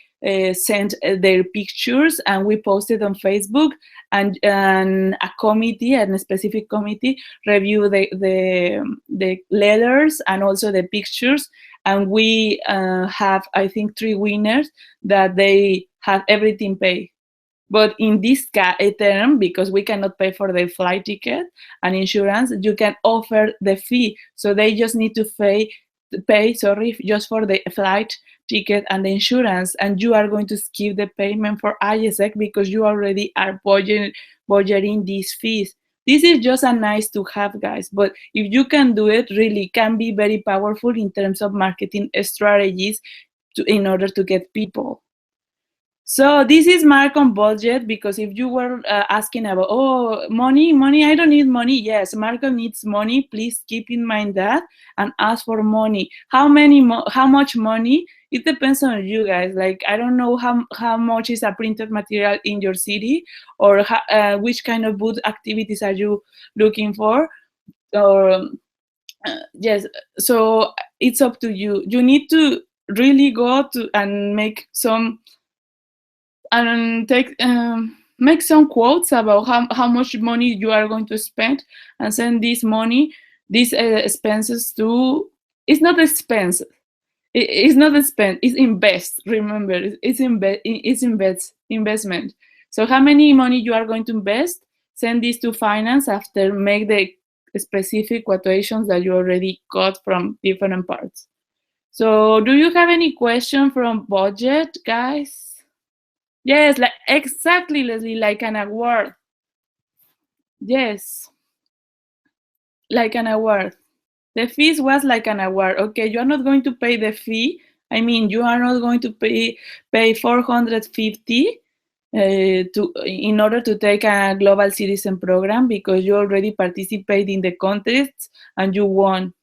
sent their pictures, and we posted on Facebook, and a committee, and a specific committee, review the letters and also the pictures, and we have, I think, 3 winners that they have everything paid. But in this term, because we cannot pay for the flight ticket and insurance, you can offer the fee. So they just need to pay just for the flight ticket and the insurance, and you are going to skip the payment for ISEC because you already are budgeting these fees. This is just a nice to have, guys, but if you can do it, really can be very powerful in terms of marketing strategies in order to get people. So this is MarCom budget, because if you were asking about, money, I don't need money. Yes, MarCom needs money. Please keep in mind that, and ask for money. How much money? It depends on you guys. Like, I don't know how much is a printed material in your city, or which kind of booth activities are you looking for, or yes. So it's up to you. You need to really go to and make some and make some quotes about how much money you are going to spend, and send these expenses to. It's not expense. It's not a spend. It's invest. Remember, it's investment. So how many money you are going to invest? Send this to finance after make the specific quotations that you already got from different parts. So do you have any question from budget, guys? Yes, like exactly, Leslie, like an award. Yes, like an award. The fees was like an award. Okay, you are not going to pay the fee. I mean, you are not going to pay 450 in order to take a global citizen program, because you already participate in the contest and you won.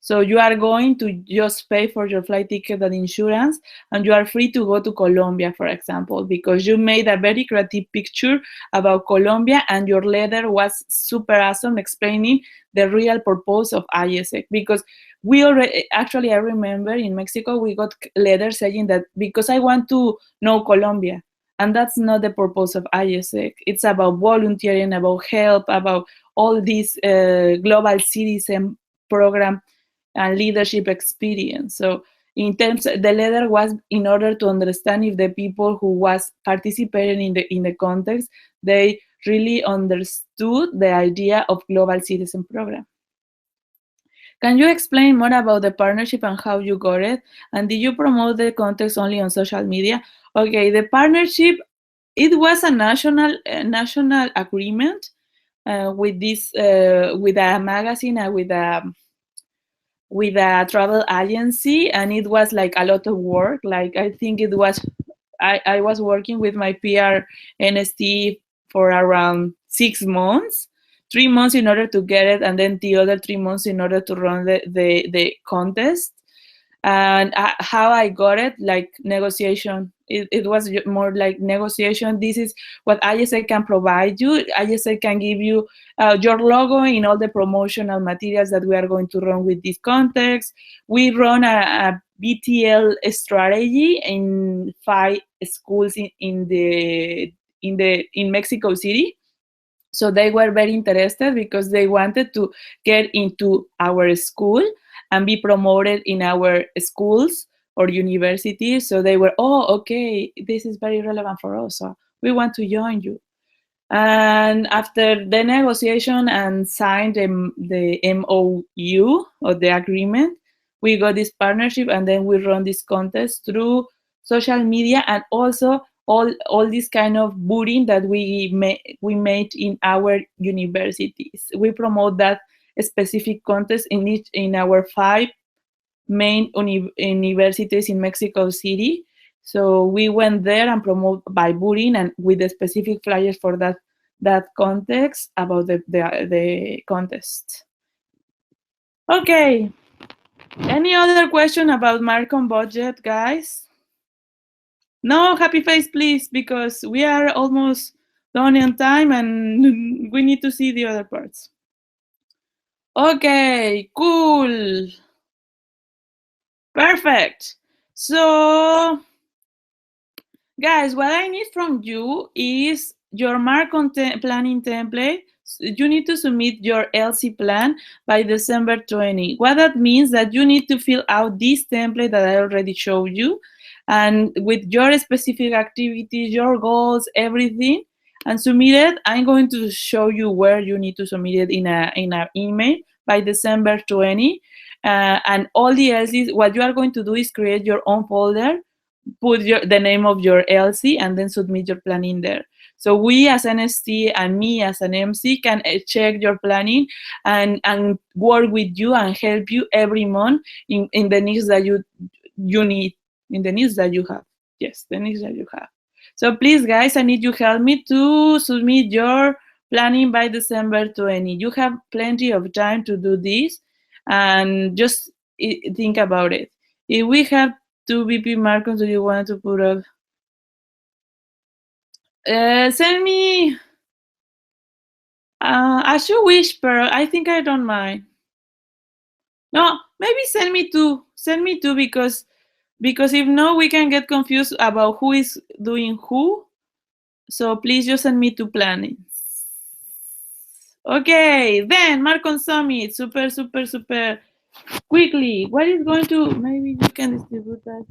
So you are going to just pay for your flight ticket and insurance, and you are free to go to Colombia, for example, because you made a very creative picture about Colombia, and your letter was super awesome, explaining the real purpose of ISEC. Because we already, actually, I remember in Mexico, we got letters saying that because I want to know Colombia. And that's not the purpose of ISEC. It's about volunteering, about help, about all these global citizen program and leadership experience. So in terms, the letter was in order to understand if the people who was participating in the context, they really understood the idea of global citizen program. Can you explain more about the partnership and how you got it? And did you promote the context only on social media? Okay, the partnership, it was a national agreement with a magazine and with a travel agency, and it was like a lot of work. Like, I think it was, I was working with my PR NST for around 6 months, 3 months in order to get it, and then the other 3 months in order to run the contest. And how I got it, like negotiation. It was more like negotiation. This is what ISA can provide you. ISA can give you your logo in all the promotional materials that we are going to run with this context. We run a BTL strategy in 5 schools in Mexico City. So they were very interested because they wanted to get into our school and be promoted in our schools or universities. So they were, oh, okay, this is very relevant for us. So we want to join you. And after the negotiation and signed the MOU or the agreement, we got this partnership, and then we run this contest through social media, and also all this kind of booting that we made in our universities. We promote that specific contest in our 5 main universities in Mexico City. So we went there and promote by booting and with the specific flyers for that context about the contest. Okay. Any other question about MarCom budget, guys? No, happy face, please, because we are almost done on time and we need to see the other parts. Okay, cool. Perfect. So, guys, what I need from you is your MarCom planning template. You need to submit your LC plan by December 20. What that means that you need to fill out this template that I already showed you, and with your specific activities, your goals, everything, and submit it. I'm going to show you where you need to submit it in an email by December 20. And all the LCs, what you are going to do is create your own folder, put the name of your LC, and then submit your plan in there. So we as an ST and me as an MC can check your planning and work with you and help you every month in the needs that you need, in the needs that you have. Yes, the needs that you have. So please, guys, I need you help me to submit your planning by December 20. You have plenty of time to do this, and just think about it. If we have 2 BP MarCom, do you want to put up? Send me as you wish, Pearl. I think I don't mind. No, maybe send me 2. Send me 2 because if no, we can get confused about who is doing who. So please just send me 2 plannings. Okay, then MarCom Summit. Super, super, super quickly. What is going to, maybe you can distribute that.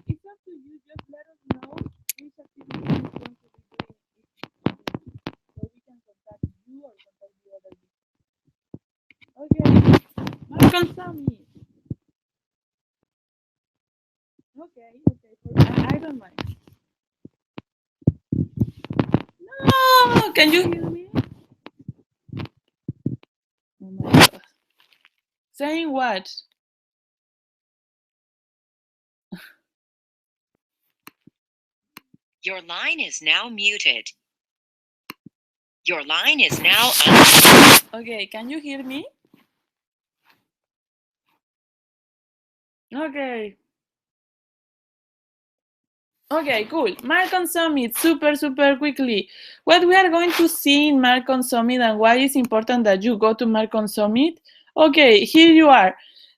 It's up to you. Just let us know which activity is going to be doing so we can contact you or contact the other people. Okay, MarCom Summit. Okay, I don't mind. No, can you hear me? Oh my god. Saying what? Your line is now muted. Your line is now Okay, can you hear me? Okay. Okay, cool. MarCom Summit, super, super quickly. What we are going to see in MarCom Summit and why it's important that you go to MarCom Summit. Okay, here you are.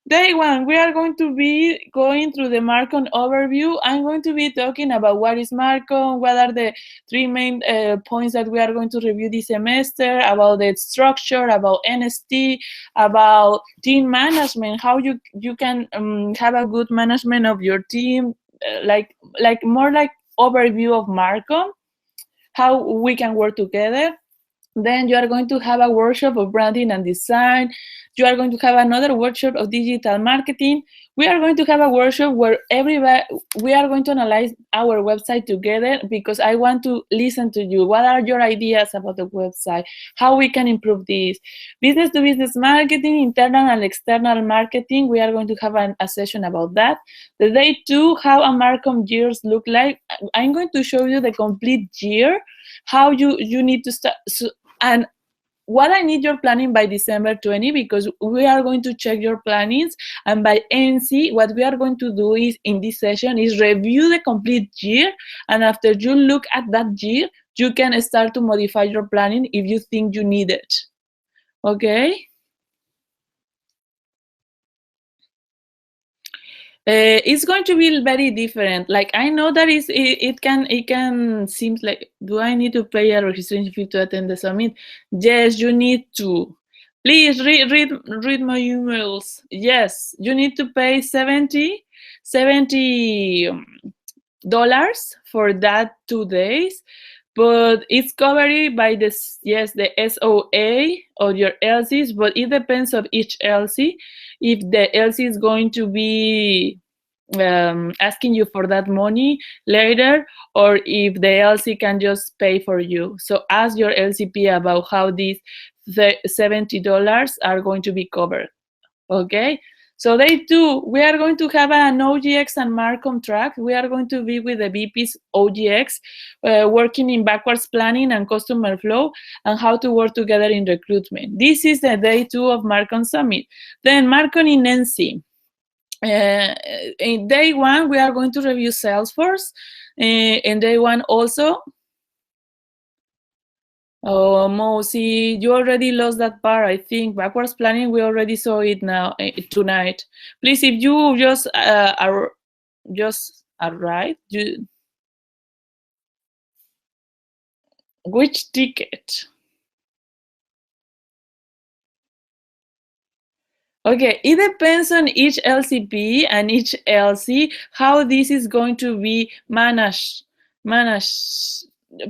Day 1, we are going to be going through the MarCom overview. I'm going to be talking about what is MarCom, what are the 3 main points that we are going to review this semester, about the structure, about NST, about team management, how you can have a good management of your team, like more like overview of MarCom, how we can work together. Then you are going to have a workshop of branding and design. You are going to have another workshop of digital marketing. We are going to have a workshop where we are going to analyze our website together because I want to listen to you. What are your ideas about the website? How we can improve this? Business to business marketing, internal and external marketing. We are going to have a session about that. The day 2, how a MarCom years look like. I'm going to show you the complete year, how you need to start. And what I need your planning by December 20, because we are going to check your plannings, and by NC, what we are going to do is in this session is review the complete year, and after you look at that year, you can start to modify your planning if you think you need it. Okay? It's going to be very different. Like I know that it can seems like, do I need to pay a registration fee to attend the summit? Yes, you need to. Please read my emails. Yes, you need to pay 70 dollars for that 2 days, but it's covered by this, yes, the SOA of your LCs, but it depends of each LC if the LC is going to be asking you for that money later, or if the LC can just pay for you. So ask your LCP about how these $70 are going to be covered. Okay, so day 2, we are going to have an OGX and MarCom track. We are going to be with the VP's OGX, working in backwards planning and customer flow, and how to work together in recruitment. This is the day 2 of MarCom Summit. Then MarCom in NC. In day 1, we are going to review Salesforce. In day 1 also, oh, Mosi, you already lost that part, I think. Backwards planning, we already saw it now tonight. Please, if you just arrived, which ticket? Okay, it depends on each LCP and each LC how this is going to be managed.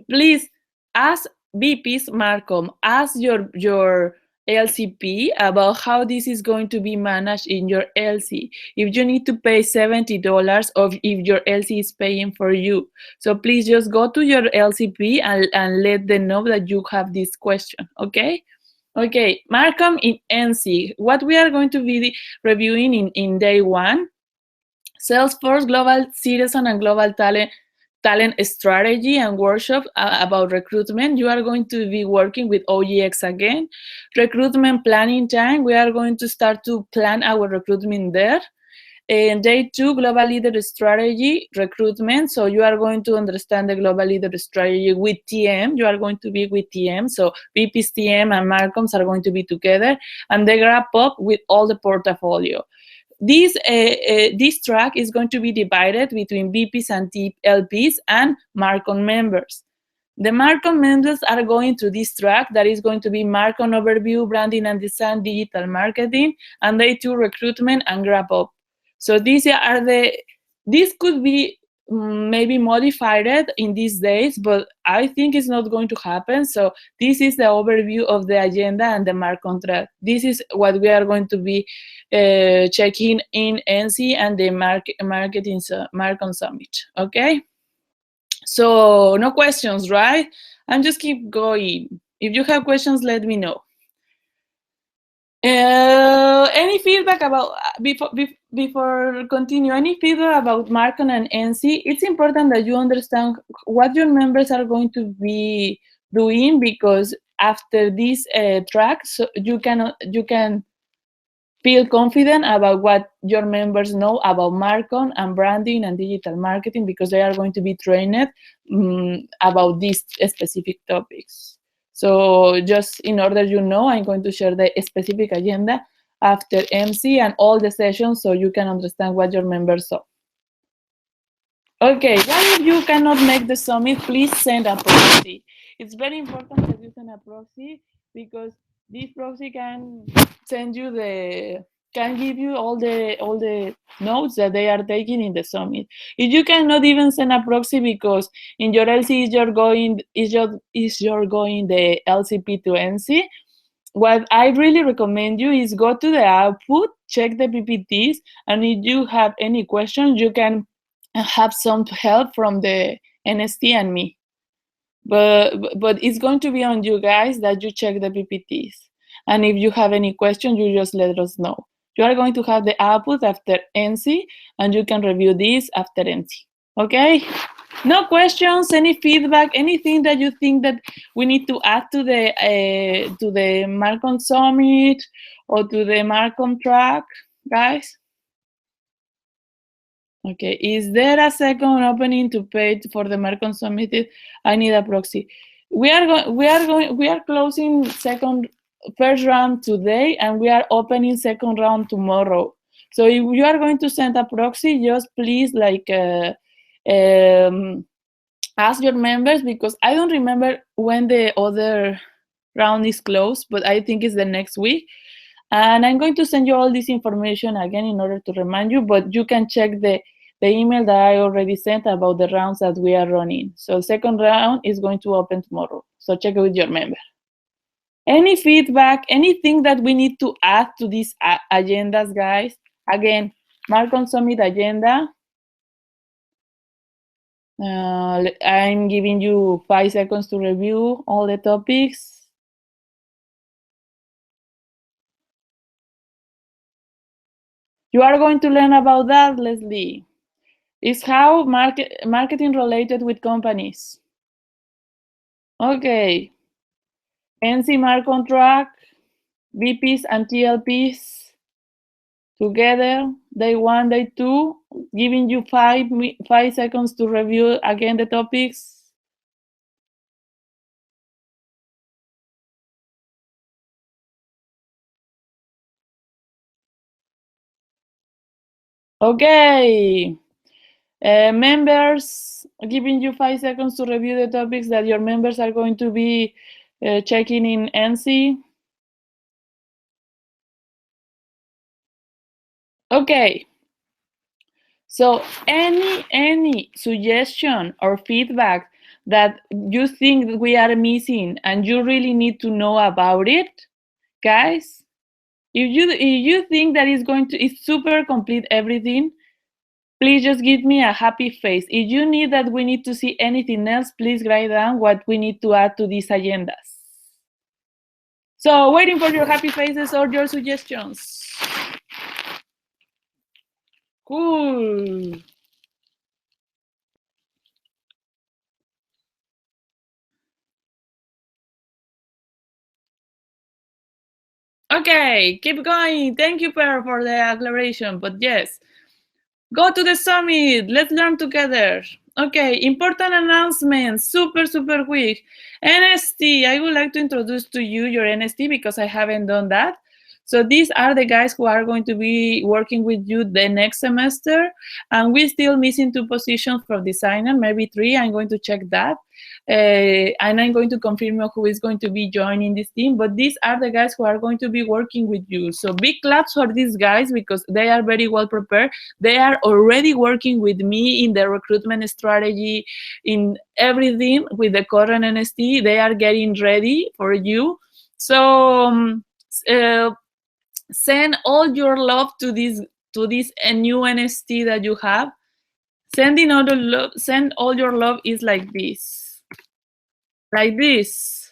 Please ask VP's MarCom, ask your LCP about how this is going to be managed in your LC. If you need to pay $70 or if your LC is paying for you. So please just go to your LCP and let them know that you have this question, okay? Okay, MarCom in NC. What we are going to be reviewing in day 1, Salesforce Global Citizen and Global Talent Strategy and workshop about recruitment. You are going to be working with OGX again. Recruitment planning time. We are going to start to plan our recruitment there. And day 2, global leader strategy, recruitment. So you are going to understand the global leader strategy with TM. You are going to be with TM. So VP's TM and MarComs are going to be together. And they wrap up with all the portfolio. This track is going to be divided between VPs and LPs and MarCom members. The MarCom members are going through this track that is going to be MarCom overview, branding and design, digital marketing, and day 2, recruitment and wrap up. So this could be maybe modified in these days, but I think it's not going to happen. So this is the overview of the agenda and the MarCom track. This is what we are going to be checking in NC and the MarCom Summit, okay? So no questions, right? And just keep going. If you have questions, let me know. Any feedback about before continue? Any feedback about MarCom and NC? It's important that you understand what your members are going to be doing, because after this track, so you can feel confident about what your members know about MarCom and branding and digital marketing, because they are going to be trained about these specific topics. So just in order you know, I'm going to share the specific agenda after MC and all the sessions so you can understand what your members saw. Okay, what if you cannot make the summit? Please send a proxy. It's very important that you send a proxy, because this proxy can send you can give you all the notes that they are taking in the summit. If you cannot even send a proxy because in your LC is you're going the LCP to NC, what I really recommend you is go to the output, check the PPTs, and if you have any questions, you can have some help from the NST and me. But it's going to be on you guys that you check the PPTs. And if you have any questions, you just let us know. You are going to have the output after NC, and you can review this after NC. Okay? No questions, any feedback, anything that you think that we need to add to the MarCom Summit or to the MarCom track, guys? Okay, is there a second opening to pay for the MarCom Summit? I need a proxy. We are closing first round today, and we are opening second round tomorrow. So if you are going to send a proxy, just please um, ask your members, because I don't remember when the other round is closed, but I think it's the next week. And I'm going to send you all this information again in order to remind you, but you can check the email that I already sent about the rounds that we are running. So the second round is going to open tomorrow. So check it with your member. Any feedback, anything that we need to add to these agendas, guys? Again, MarCom Summit agenda. I'm giving you 5 seconds to review all the topics. You are going to learn about that, Leslie. Is how marketing related with companies. Okay. NC MarCom track, VPs and TLPs together, day 1, day 2, giving you 5 seconds to review again the topics. Okay. Members, giving you 5 seconds to review the topics that your members are going to be checking in NC. Okay. So any suggestion or feedback that you think we are missing and you really need to know about it, guys, if you think that it's super complete everything, please just give me a happy face. If you need that we need to see anything else, please write down what we need to add to these agendas. So waiting for your happy faces or your suggestions. Cool. Okay, keep going. Thank you, Per, for the acceleration. But yes, go to the summit. Let's learn together. Okay, important announcements. Super quick. NST. I would like to introduce to you your NST because I haven't done that. So these are the guys who are going to be working with you the next semester. And we're still missing 2 positions for designer, maybe 3. I'm going to check that. And I'm going to confirm who is going to be joining this team. But these are the guys who are going to be working with you. So big claps for these guys because they are very well prepared. They are already working with me in the recruitment strategy, in everything with the current NST. They are getting ready for you. So send all your love to this new NST that you have. Send all your love is like this.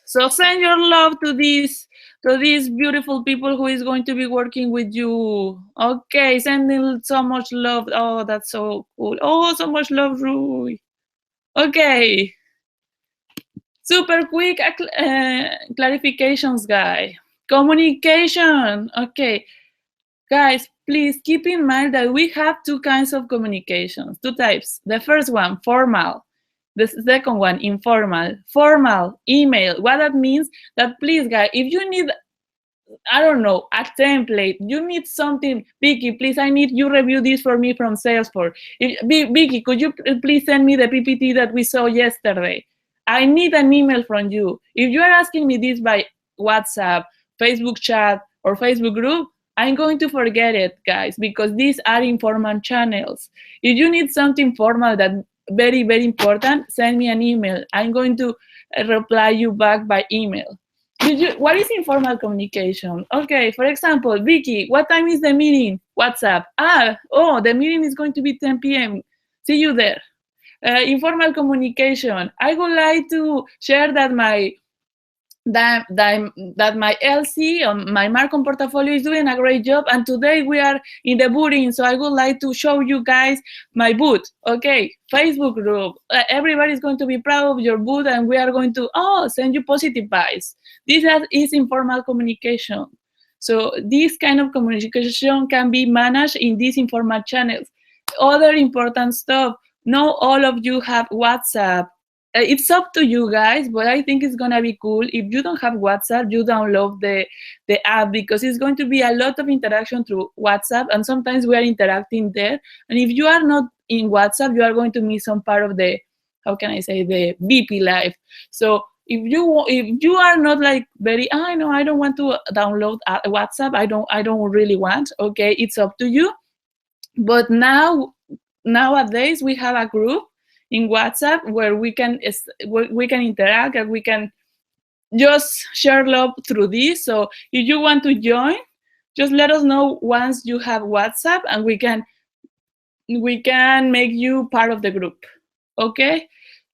So send your love to these beautiful people who is going to be working with you. Okay, sending so much love. Oh, that's so cool. Oh, so much love, Rui. Okay. Super quick clarifications, guy. Communication. Okay. Guys, please keep in mind that we have 2 kinds of communications, 2 types. The first one, formal. The second one, informal. Formal, email. What that means, that please, guys, if you need, I don't know, a template, you need something, Vicky, please, I need you review this for me from Salesforce. Vicky, could you please send me the PPT that we saw yesterday? I need an email from you. If you are asking me this by WhatsApp, Facebook chat, or Facebook group, I'm going to forget it, guys, because these are informal channels. If you need something formal that very, very important, send me an email. I'm going to reply you back by email. What is informal communication? Okay, for example, Vicky, what time is the meeting? WhatsApp. The meeting is going to be 10 p.m. See you there. Informal communication. I would like to share that my LC, my MarCom portfolio, is doing a great job, and today we are in the boothing, so I would like to show you guys my booth. Okay, Facebook group. Everybody's going to be proud of your booth, and we are going to send you positive vibes. This is informal communication. So this kind of communication can be managed in these informal channels. Other important stuff. Not all of you have WhatsApp. it's up to you guys, but I think it's gonna be cool. If you don't have WhatsApp, you download the app, because it's going to be a lot of interaction through WhatsApp, and sometimes we are interacting there. And if you are not in WhatsApp, you are going to miss some part of the, how can I say, the BP life. So if you are not like very, I know I don't want to download WhatsApp, I don't really want. Okay, it's up to you. But nowadays we have a group in WhatsApp where we can interact, and we can just share love through this. So if you want to join, just let us know once you have WhatsApp, and we can make you part of the group. Okay?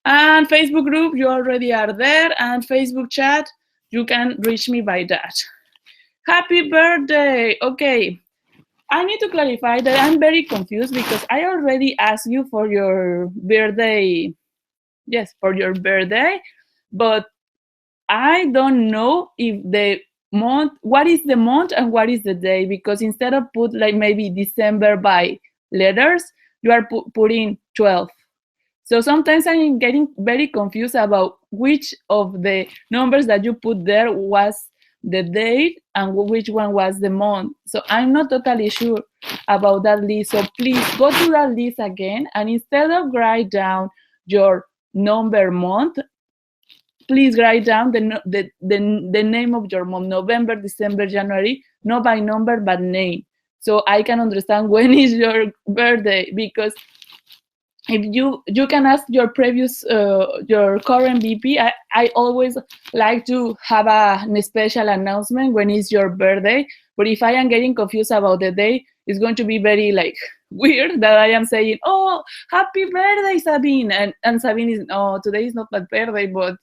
And Facebook group, you already are there, and Facebook chat, you can reach me by that. Happy birthday. Okay, I need to clarify that I'm very confused, because I already asked you for your birthday. Yes, for your birthday, but I don't know if the month, what is the month and what is the day, because instead of put like maybe December by letters, you are putting 12. So sometimes I'm getting very confused about which of the numbers that you put there was the date and which one was the month. So I'm not totally sure about that list. So please go to that list again, and instead of write down your number month, please write down the name of your month: November, December, January, not by number but name. So I can understand when is your birthday, because if you can ask your previous your current VP. I always like to have a special announcement when it's your birthday. But if I am getting confused about the day, it's going to be very like weird that I am saying, oh, happy birthday, Sabine, and Sabine is, oh, today is not my birthday. But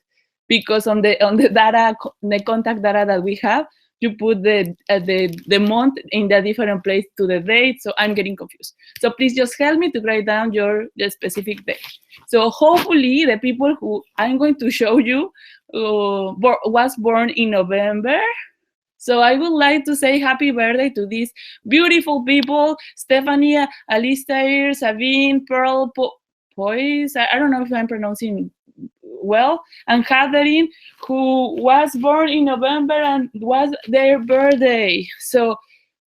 because on the data, the contact data that we have, you put the month in the different place to the date. So I'm getting confused. So please just help me to write down the specific date. So hopefully the people who I'm going to show you was born in November. So I would like to say happy birthday to these beautiful people: Stephanie, Alistair, Sabine, Pearl, Poise. I don't know if I'm pronouncing well, and Catherine, who was born in November and was their birthday. So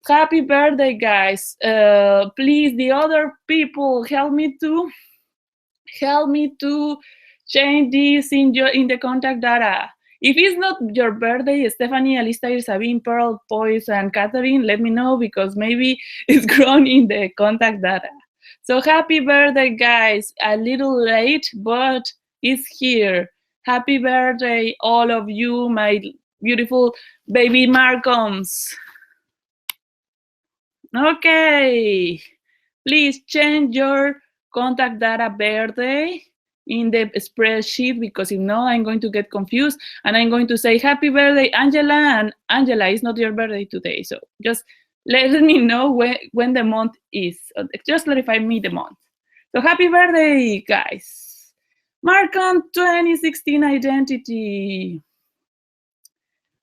happy birthday, guys. Please, the other people, help me to change this in the contact data. If it's not your birthday, Stephanie, Alistair, Sabine, Pearl, Poise, and Catherine, let me know, because maybe it's grown in the contact data. So happy birthday, guys. A little late, but it's here. Happy birthday, all of you, my beautiful baby MarComs. Okay. Please change your contact data birthday in the spreadsheet, because if not, I'm going to get confused, and I'm going to say happy birthday, Angela, and Angela, it's not your birthday today. So just let me know when the month is. Just clarify me the month. So happy birthday, guys. MarCom 2016 identity.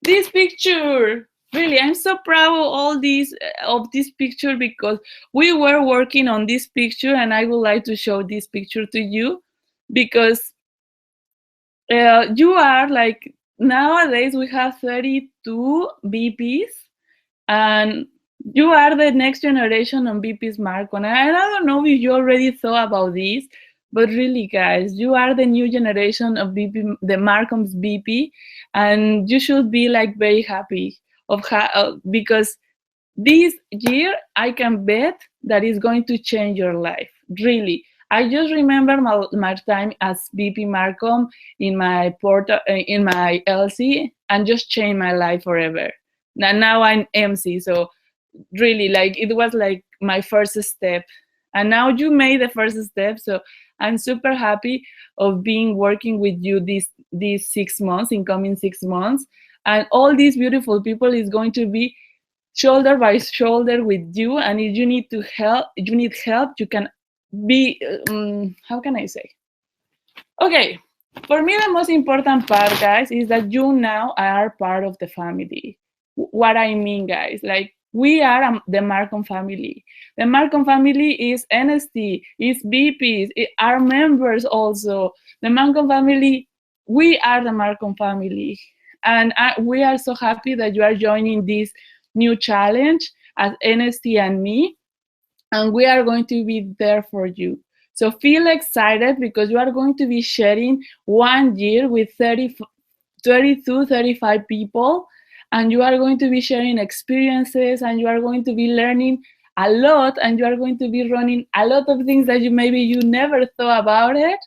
This picture, really, I'm so proud of this picture, because we were working on this picture, and I would like to show this picture to you, because you are like, nowadays we have 32 BPs, and you are the next generation of BP's MarCom. And I don't know if you already thought about this, but really, guys, you are the new generation of BP, the MarCom's BP, and you should be like very happy because this year I can bet that is going to change your life. Really, I just remember my time as BP MarCom in my in my LC, and just changed my life forever. Now I'm MC, so really, like, it was like my first step, and now you made the first step. So I'm super happy of being working with you these 6 months, incoming 6 months, and all these beautiful people is going to be shoulder by shoulder with you. And if you need help, you can be how can I say, okay, for me the most important part, guys, is that you now are part of the family. What I mean, guys, like, We are the MarCom family. The MarCom family is NST, is VPs, are members also. The MarCom family, we are the MarCom family. And we are so happy that you are joining this new challenge as NST and me. And we are going to be there for you. So feel excited because you are going to be sharing 1 year with 32, 35 people, and you are going to be sharing experiences, and you are going to be learning a lot, and you are going to be running a lot of things that you never thought about it,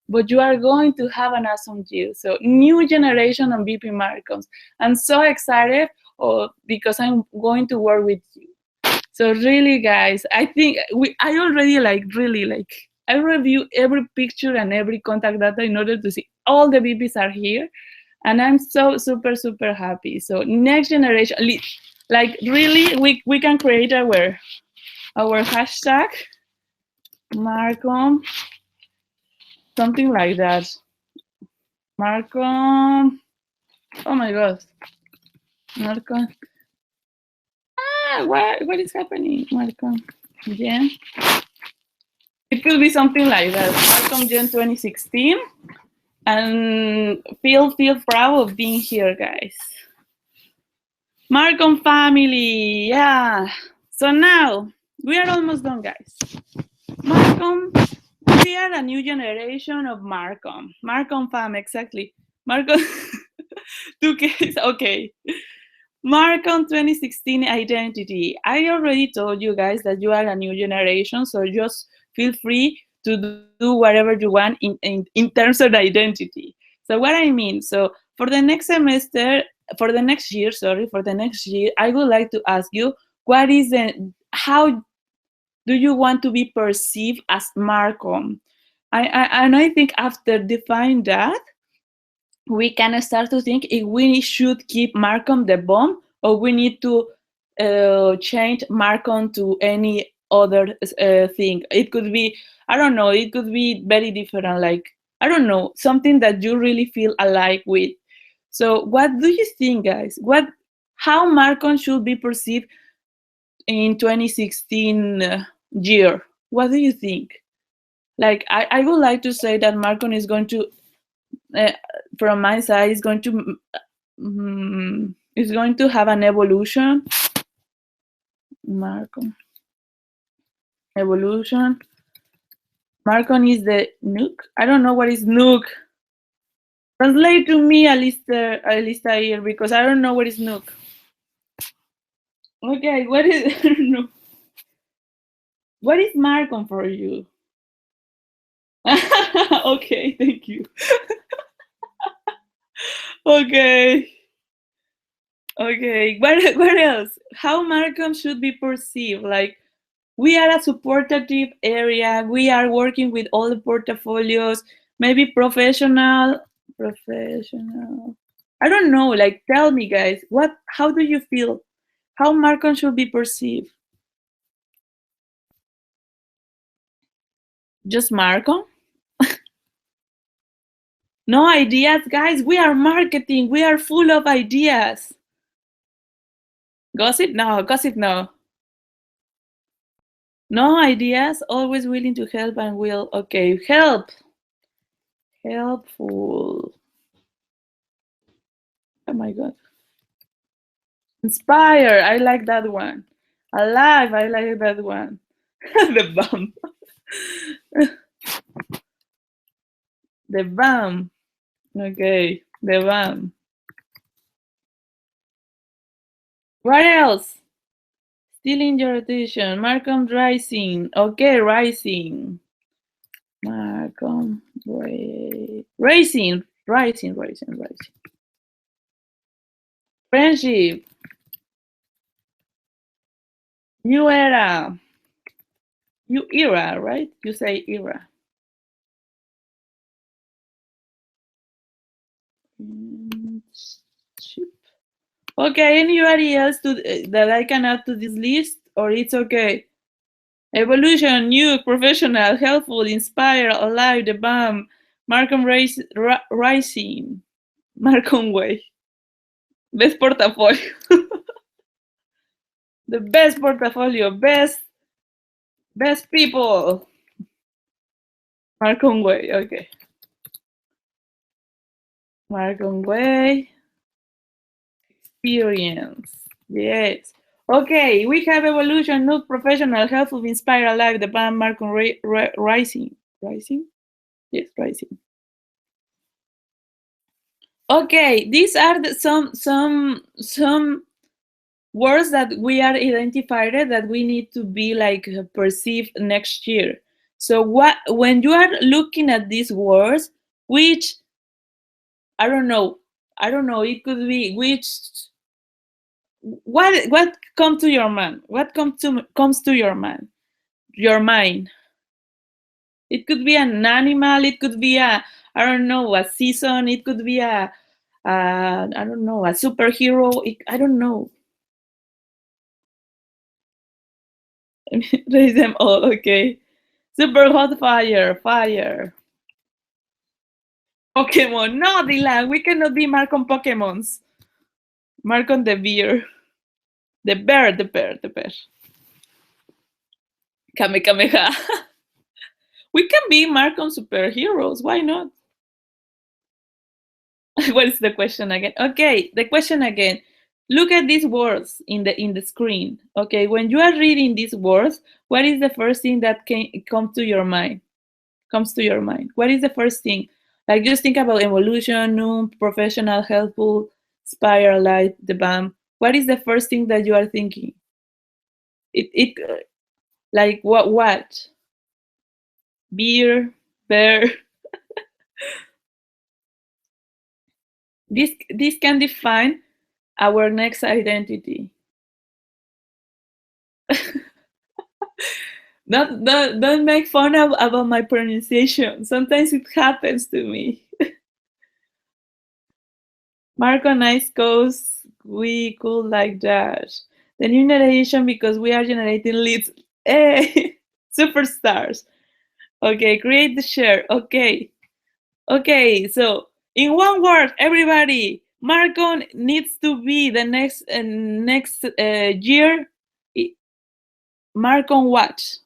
but you are going to have an awesome year. So new generation of VP Marcoms. I'm so excited because I'm going to work with you. So really, guys, I think I already I review every picture and every contact data in order to see all the VPs are here, and I'm so super happy. So next generation, like really, we can create our hashtag Marcom, something like that. Marcom. Oh my God, Marcom. What is happening, Marcom? Gen. It could be something like that. Marcom Gen 2016. And feel proud of being here, guys. Marcom family, yeah. So now we are almost done, guys. Marcom, we are a new generation of Marcom. Marcom fam, exactly. Marcom, 2K, okay. Marcom 2016 identity. I already told you guys that you are a new generation, so just feel free to do whatever you want in terms of identity. So what I mean, so for the next semester, for the next year, I would like to ask you, how do you want to be perceived as Marcom? And I think after define that, we can start to think if we should keep Marcom the bomb or we need to change Marcom to any other thing. It could be, I don't know, it could be very different, like, I don't know, something that you really feel alike with. So what do you think, guys? How Marcom should be perceived in 2016 year? What do you think? Like, I would like to say that Marcom is going to, from my side, is going to have an evolution. Marcom. Evolution. Marcom is the nuke. I don't know what is nuke. Translate to me, Alista here, because I don't know what is nuke. Okay, what is I don't know. What is Marcom for you? Okay, thank you. Okay. Okay, what else? How Marcom should be perceived? Like, we are a supportive area. We are working with all the portfolios. Maybe professional. I don't know. Like, tell me, guys. How do you feel? How Marcom should be perceived? Just Marcom? No ideas, guys. We are marketing. We are full of ideas. Gossip? No. Gossip? No. No ideas. Always willing to help and will. Okay, help. Helpful. Oh my God. Inspire. I like that one. Alive. I like that one. The bump. The bump. Okay. The bump. What else? Stealing your attention. Marcom rising. Okay, rising. Marcom rising. Rising. Friendship. New era. New era, right? You say era. Okay, anybody else that I can add to this list, or it's okay? Evolution, new, professional, helpful, inspire, alive, the bomb, Marcom rising, Marcom way, best portfolio. The best portfolio, best people. Marcom Way, okay. Marcom Way experience. Yes. Okay, we have evolution, not professional, helpful, inspire, alive, the band Marcom Rising. Rising? Yes, Rising. Okay, these are some words that we are identified that we need to be like perceived next year. So what when you are looking at these words, which I don't know, it could be which what comes to your mind? What comes to your mind? It could be an animal, it could be a I don't know, a season, it could be a I don't know, a superhero. I don't know. Raise them all, okay. Super hot fire, fire. Pokemon. No, Dylan, we cannot be Mark on Pokemons. Mark on the beer. The bear, the bear, the bear. Kamehameha. We can be Mark on superheroes. Why not? What is the question again? Okay, the question again. Look at these words in the screen. Okay, when you are reading these words, what is the first thing that comes to your mind? Comes to your mind? What is the first thing? Like just think about evolution, new, professional, helpful, inspire, light, the BAM. What is the first thing that you are thinking? It like what? Beer, bear. This can define our next identity. Don't make fun about my pronunciation. Sometimes it happens to me. Marco Nice goes, we could like that. The new generation because we are generating leads. Hey, superstars. Okay, create the share. Okay. Okay, so in one word, everybody, Marco needs to be the next year. Marco what?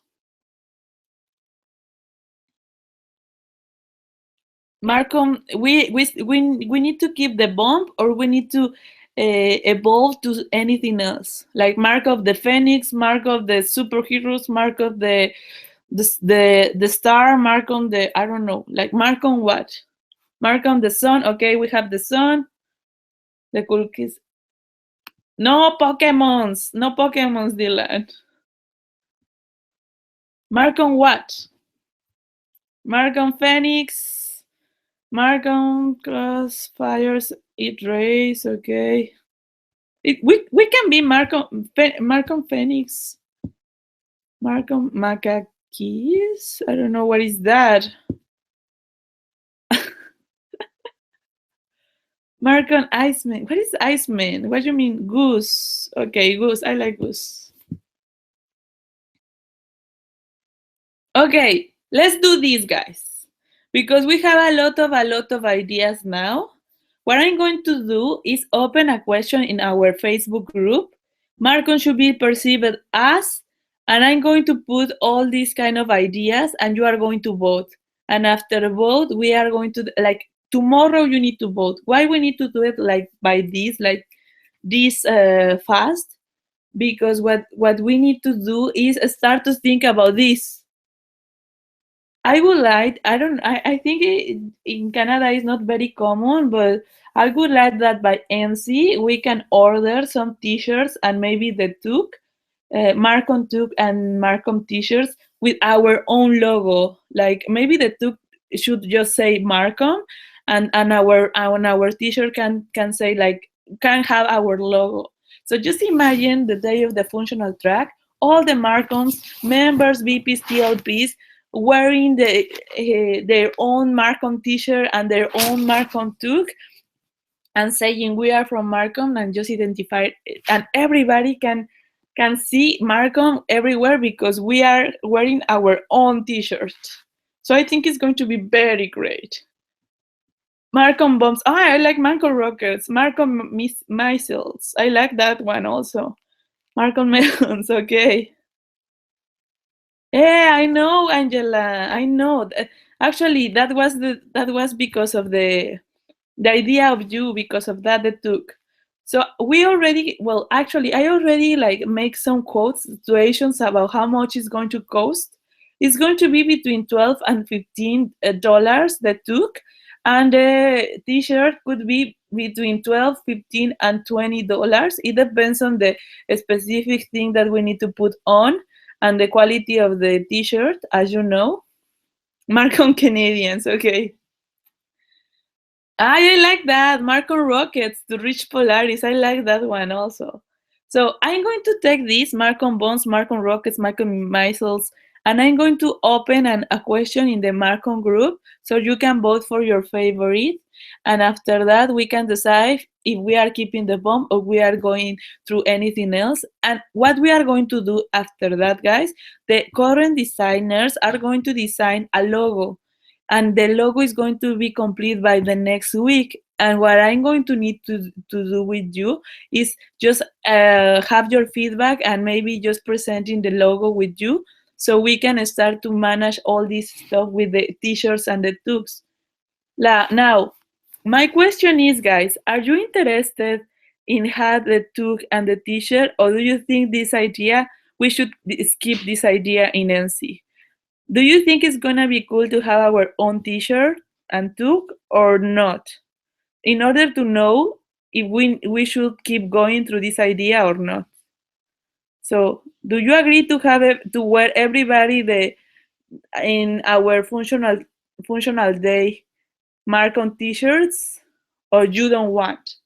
Marco, we need to keep the bomb, or we need to evolve to anything else, like Mark of the Phoenix, Mark of the superheroes, Mark of the star, Mark on the I don't know, like Mark on what? Mark on the sun. Okay, we have the sun, the cool kids. No Pokemons, no Pokemons, Dylan. Mark on what? Mark on Phoenix, Mark on Crossfires, It Race. Okay. We can be Markham Phoenix, Markham Macakis. I don't know what is that. Markham Iceman. What is Iceman? What do you mean goose? Okay, goose. I like goose. Okay, let's do this, guys, because we have a lot of ideas now. What I'm going to do is open a question in our Facebook group. Marcon should be perceived as, and I'm going to put all these kind of ideas, and you are going to vote. And after the vote, we are going to like tomorrow. You need to vote. Why we need to do it like this fast? Because what we need to do is start to think about this. I would like, I think in Canada it's not very common, but I would like that by NC we can order some t-shirts and maybe the Took, Marcom Took and Marcom t-shirts with our own logo. Like maybe the Took should just say Marcom, and our t-shirt can say like, can have our logo. So just imagine the day of the functional track, all the Marcoms, members, VPs, TLPs, wearing their own Marcom t-shirt and their own Marcom toque, and saying we are from Marcom, and just identify it. And everybody can see Marcom everywhere because we are wearing our own t-shirt. So I think it's going to be very great. Marcom bombs. I like Marcom rockets. Marcom missiles. I like that one also. Marcon melons, okay. Yeah, I know, Angela. I know. Actually, that was because of the idea of you, because of that it took. So we already, well, actually, I already like make some quotes situations about how much it's going to cost. It's going to be between 12 and $15 that took, and the t-shirt could be between 12, 15, and $20. It depends on the specific thing that we need to put on and the quality of the t-shirt, as you know. Mark on Canadians, okay. I like that. MarCom rockets to reach Polaris. I like that one also. So I'm going to take these MarCom bombs, MarCom rockets, MarCom missiles, and I'm going to open a question in the MarCom group so you can vote for your favorite. And after that, we can decide if we are keeping the bomb or we are going through anything else. And what we are going to do after that, guys, the current designers are going to design a logo, and the logo is going to be complete by the next week. And what I'm going to need to do with you is just have your feedback and maybe just presenting the logo with you so we can start to manage all this stuff with the t-shirts and the tubes. Now, my question is, guys, are you interested in have the tube and the t-shirt, or do you think this idea we should skip this idea in NC? Do you think it's gonna be cool to have our own T-shirt and toque or not? In order to know if we should keep going through this idea or not. So, do you agree to have to wear everybody the in our functional day mark on T-shirts, or you don't want?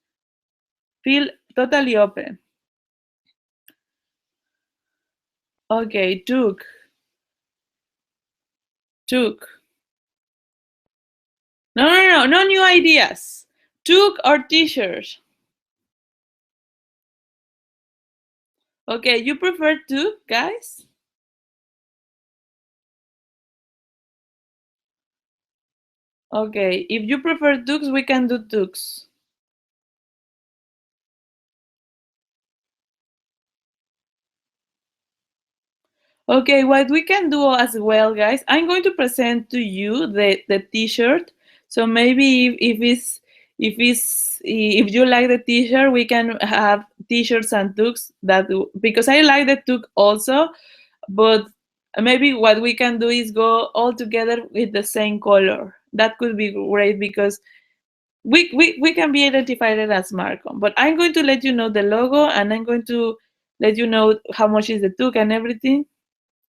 Feel totally open. Okay, took. No new ideas. Took or T-shirt. Okay, you prefer two, guys? Okay, if you prefer dukes, we can do dukes. Okay, what we can do as well, guys, I'm going to present to you the t-shirt. So maybe if you like the t-shirt, we can have t-shirts and dukes because I like the toque also, but maybe what we can do is go all together with the same color. That could be great because we can be identified as Marcom. But I'm going to let you know the logo, and I'm going to let you know how much is the toque and everything.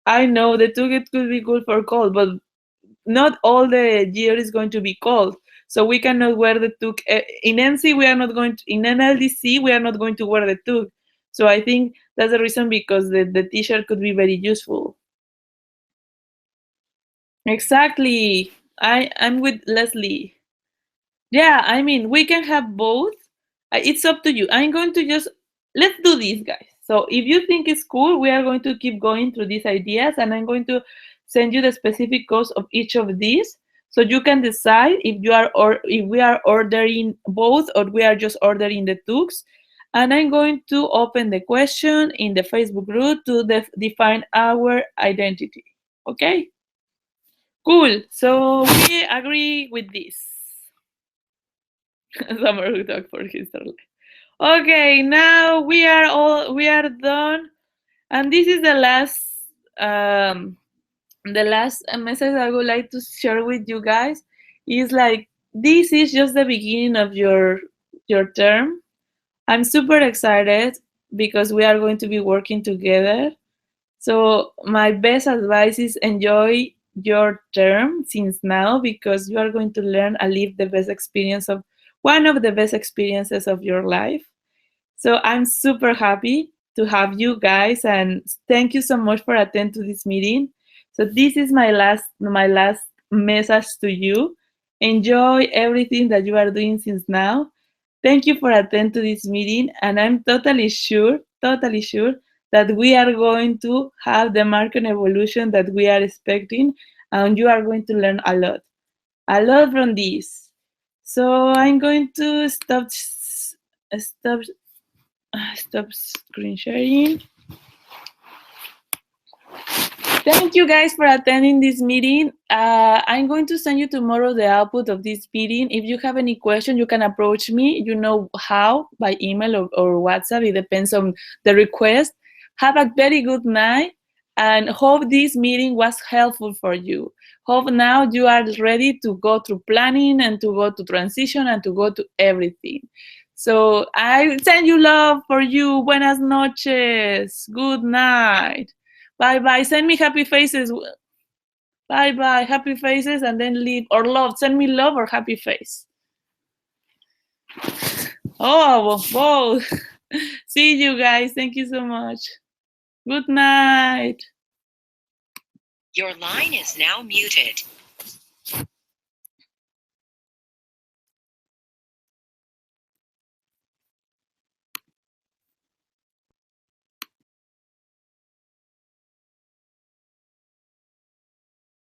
I know the toque it could be good for cold, but not all the year is going to be cold. So we cannot wear the toque. In NC, we are not going to, in NLDC, we are not going to wear the toque. So I think that's the reason, because the t-shirt could be very useful. Exactly. I'm with Leslie. Yeah, I mean, we can have both. It's up to you. I'm going to just let's do this, guys. So if you think it's cool, we are going to keep going through these ideas, and I'm going to send you the specific cost of each of these, so you can decide if you are or if we are ordering both or we are just ordering the tubes. And I'm going to open the question in the Facebook group to define our identity. Okay, cool. So we agree with this. Summer who talk for history. Okay, now we are done, and this is um the last message I would like to share with you guys is like this is just the beginning of your term. I'm super excited because we are going to be working together. So my best advice is enjoy your term since now, because you are going to learn and live the best experience of one of the best experiences of your life. So I'm super happy to have you guys, and thank you so much for attending to this meeting. So this is my last message to you. Enjoy everything that you are doing since now. Thank you for attending to this meeting, and I'm totally sure that we are going to have the market evolution that we are expecting, and you are going to learn a lot from this. So I'm going to stop Stop screen sharing. Thank you guys for attending this meeting. I'm going to send you tomorrow the output of this meeting. If you have any question, you can approach me. You know how, by email or WhatsApp. It depends on the request. Have a very good night and hope this meeting was helpful for you. Hope now you are ready to go through planning and to go to transition and to go to everything. So I send you love for you. Buenas noches. Good night. Bye bye. Send me happy faces. Bye bye. Happy faces and then leave. Or love. Send me love or happy face. Oh, both. See you guys. Thank you so much. Good night. Your line is now muted.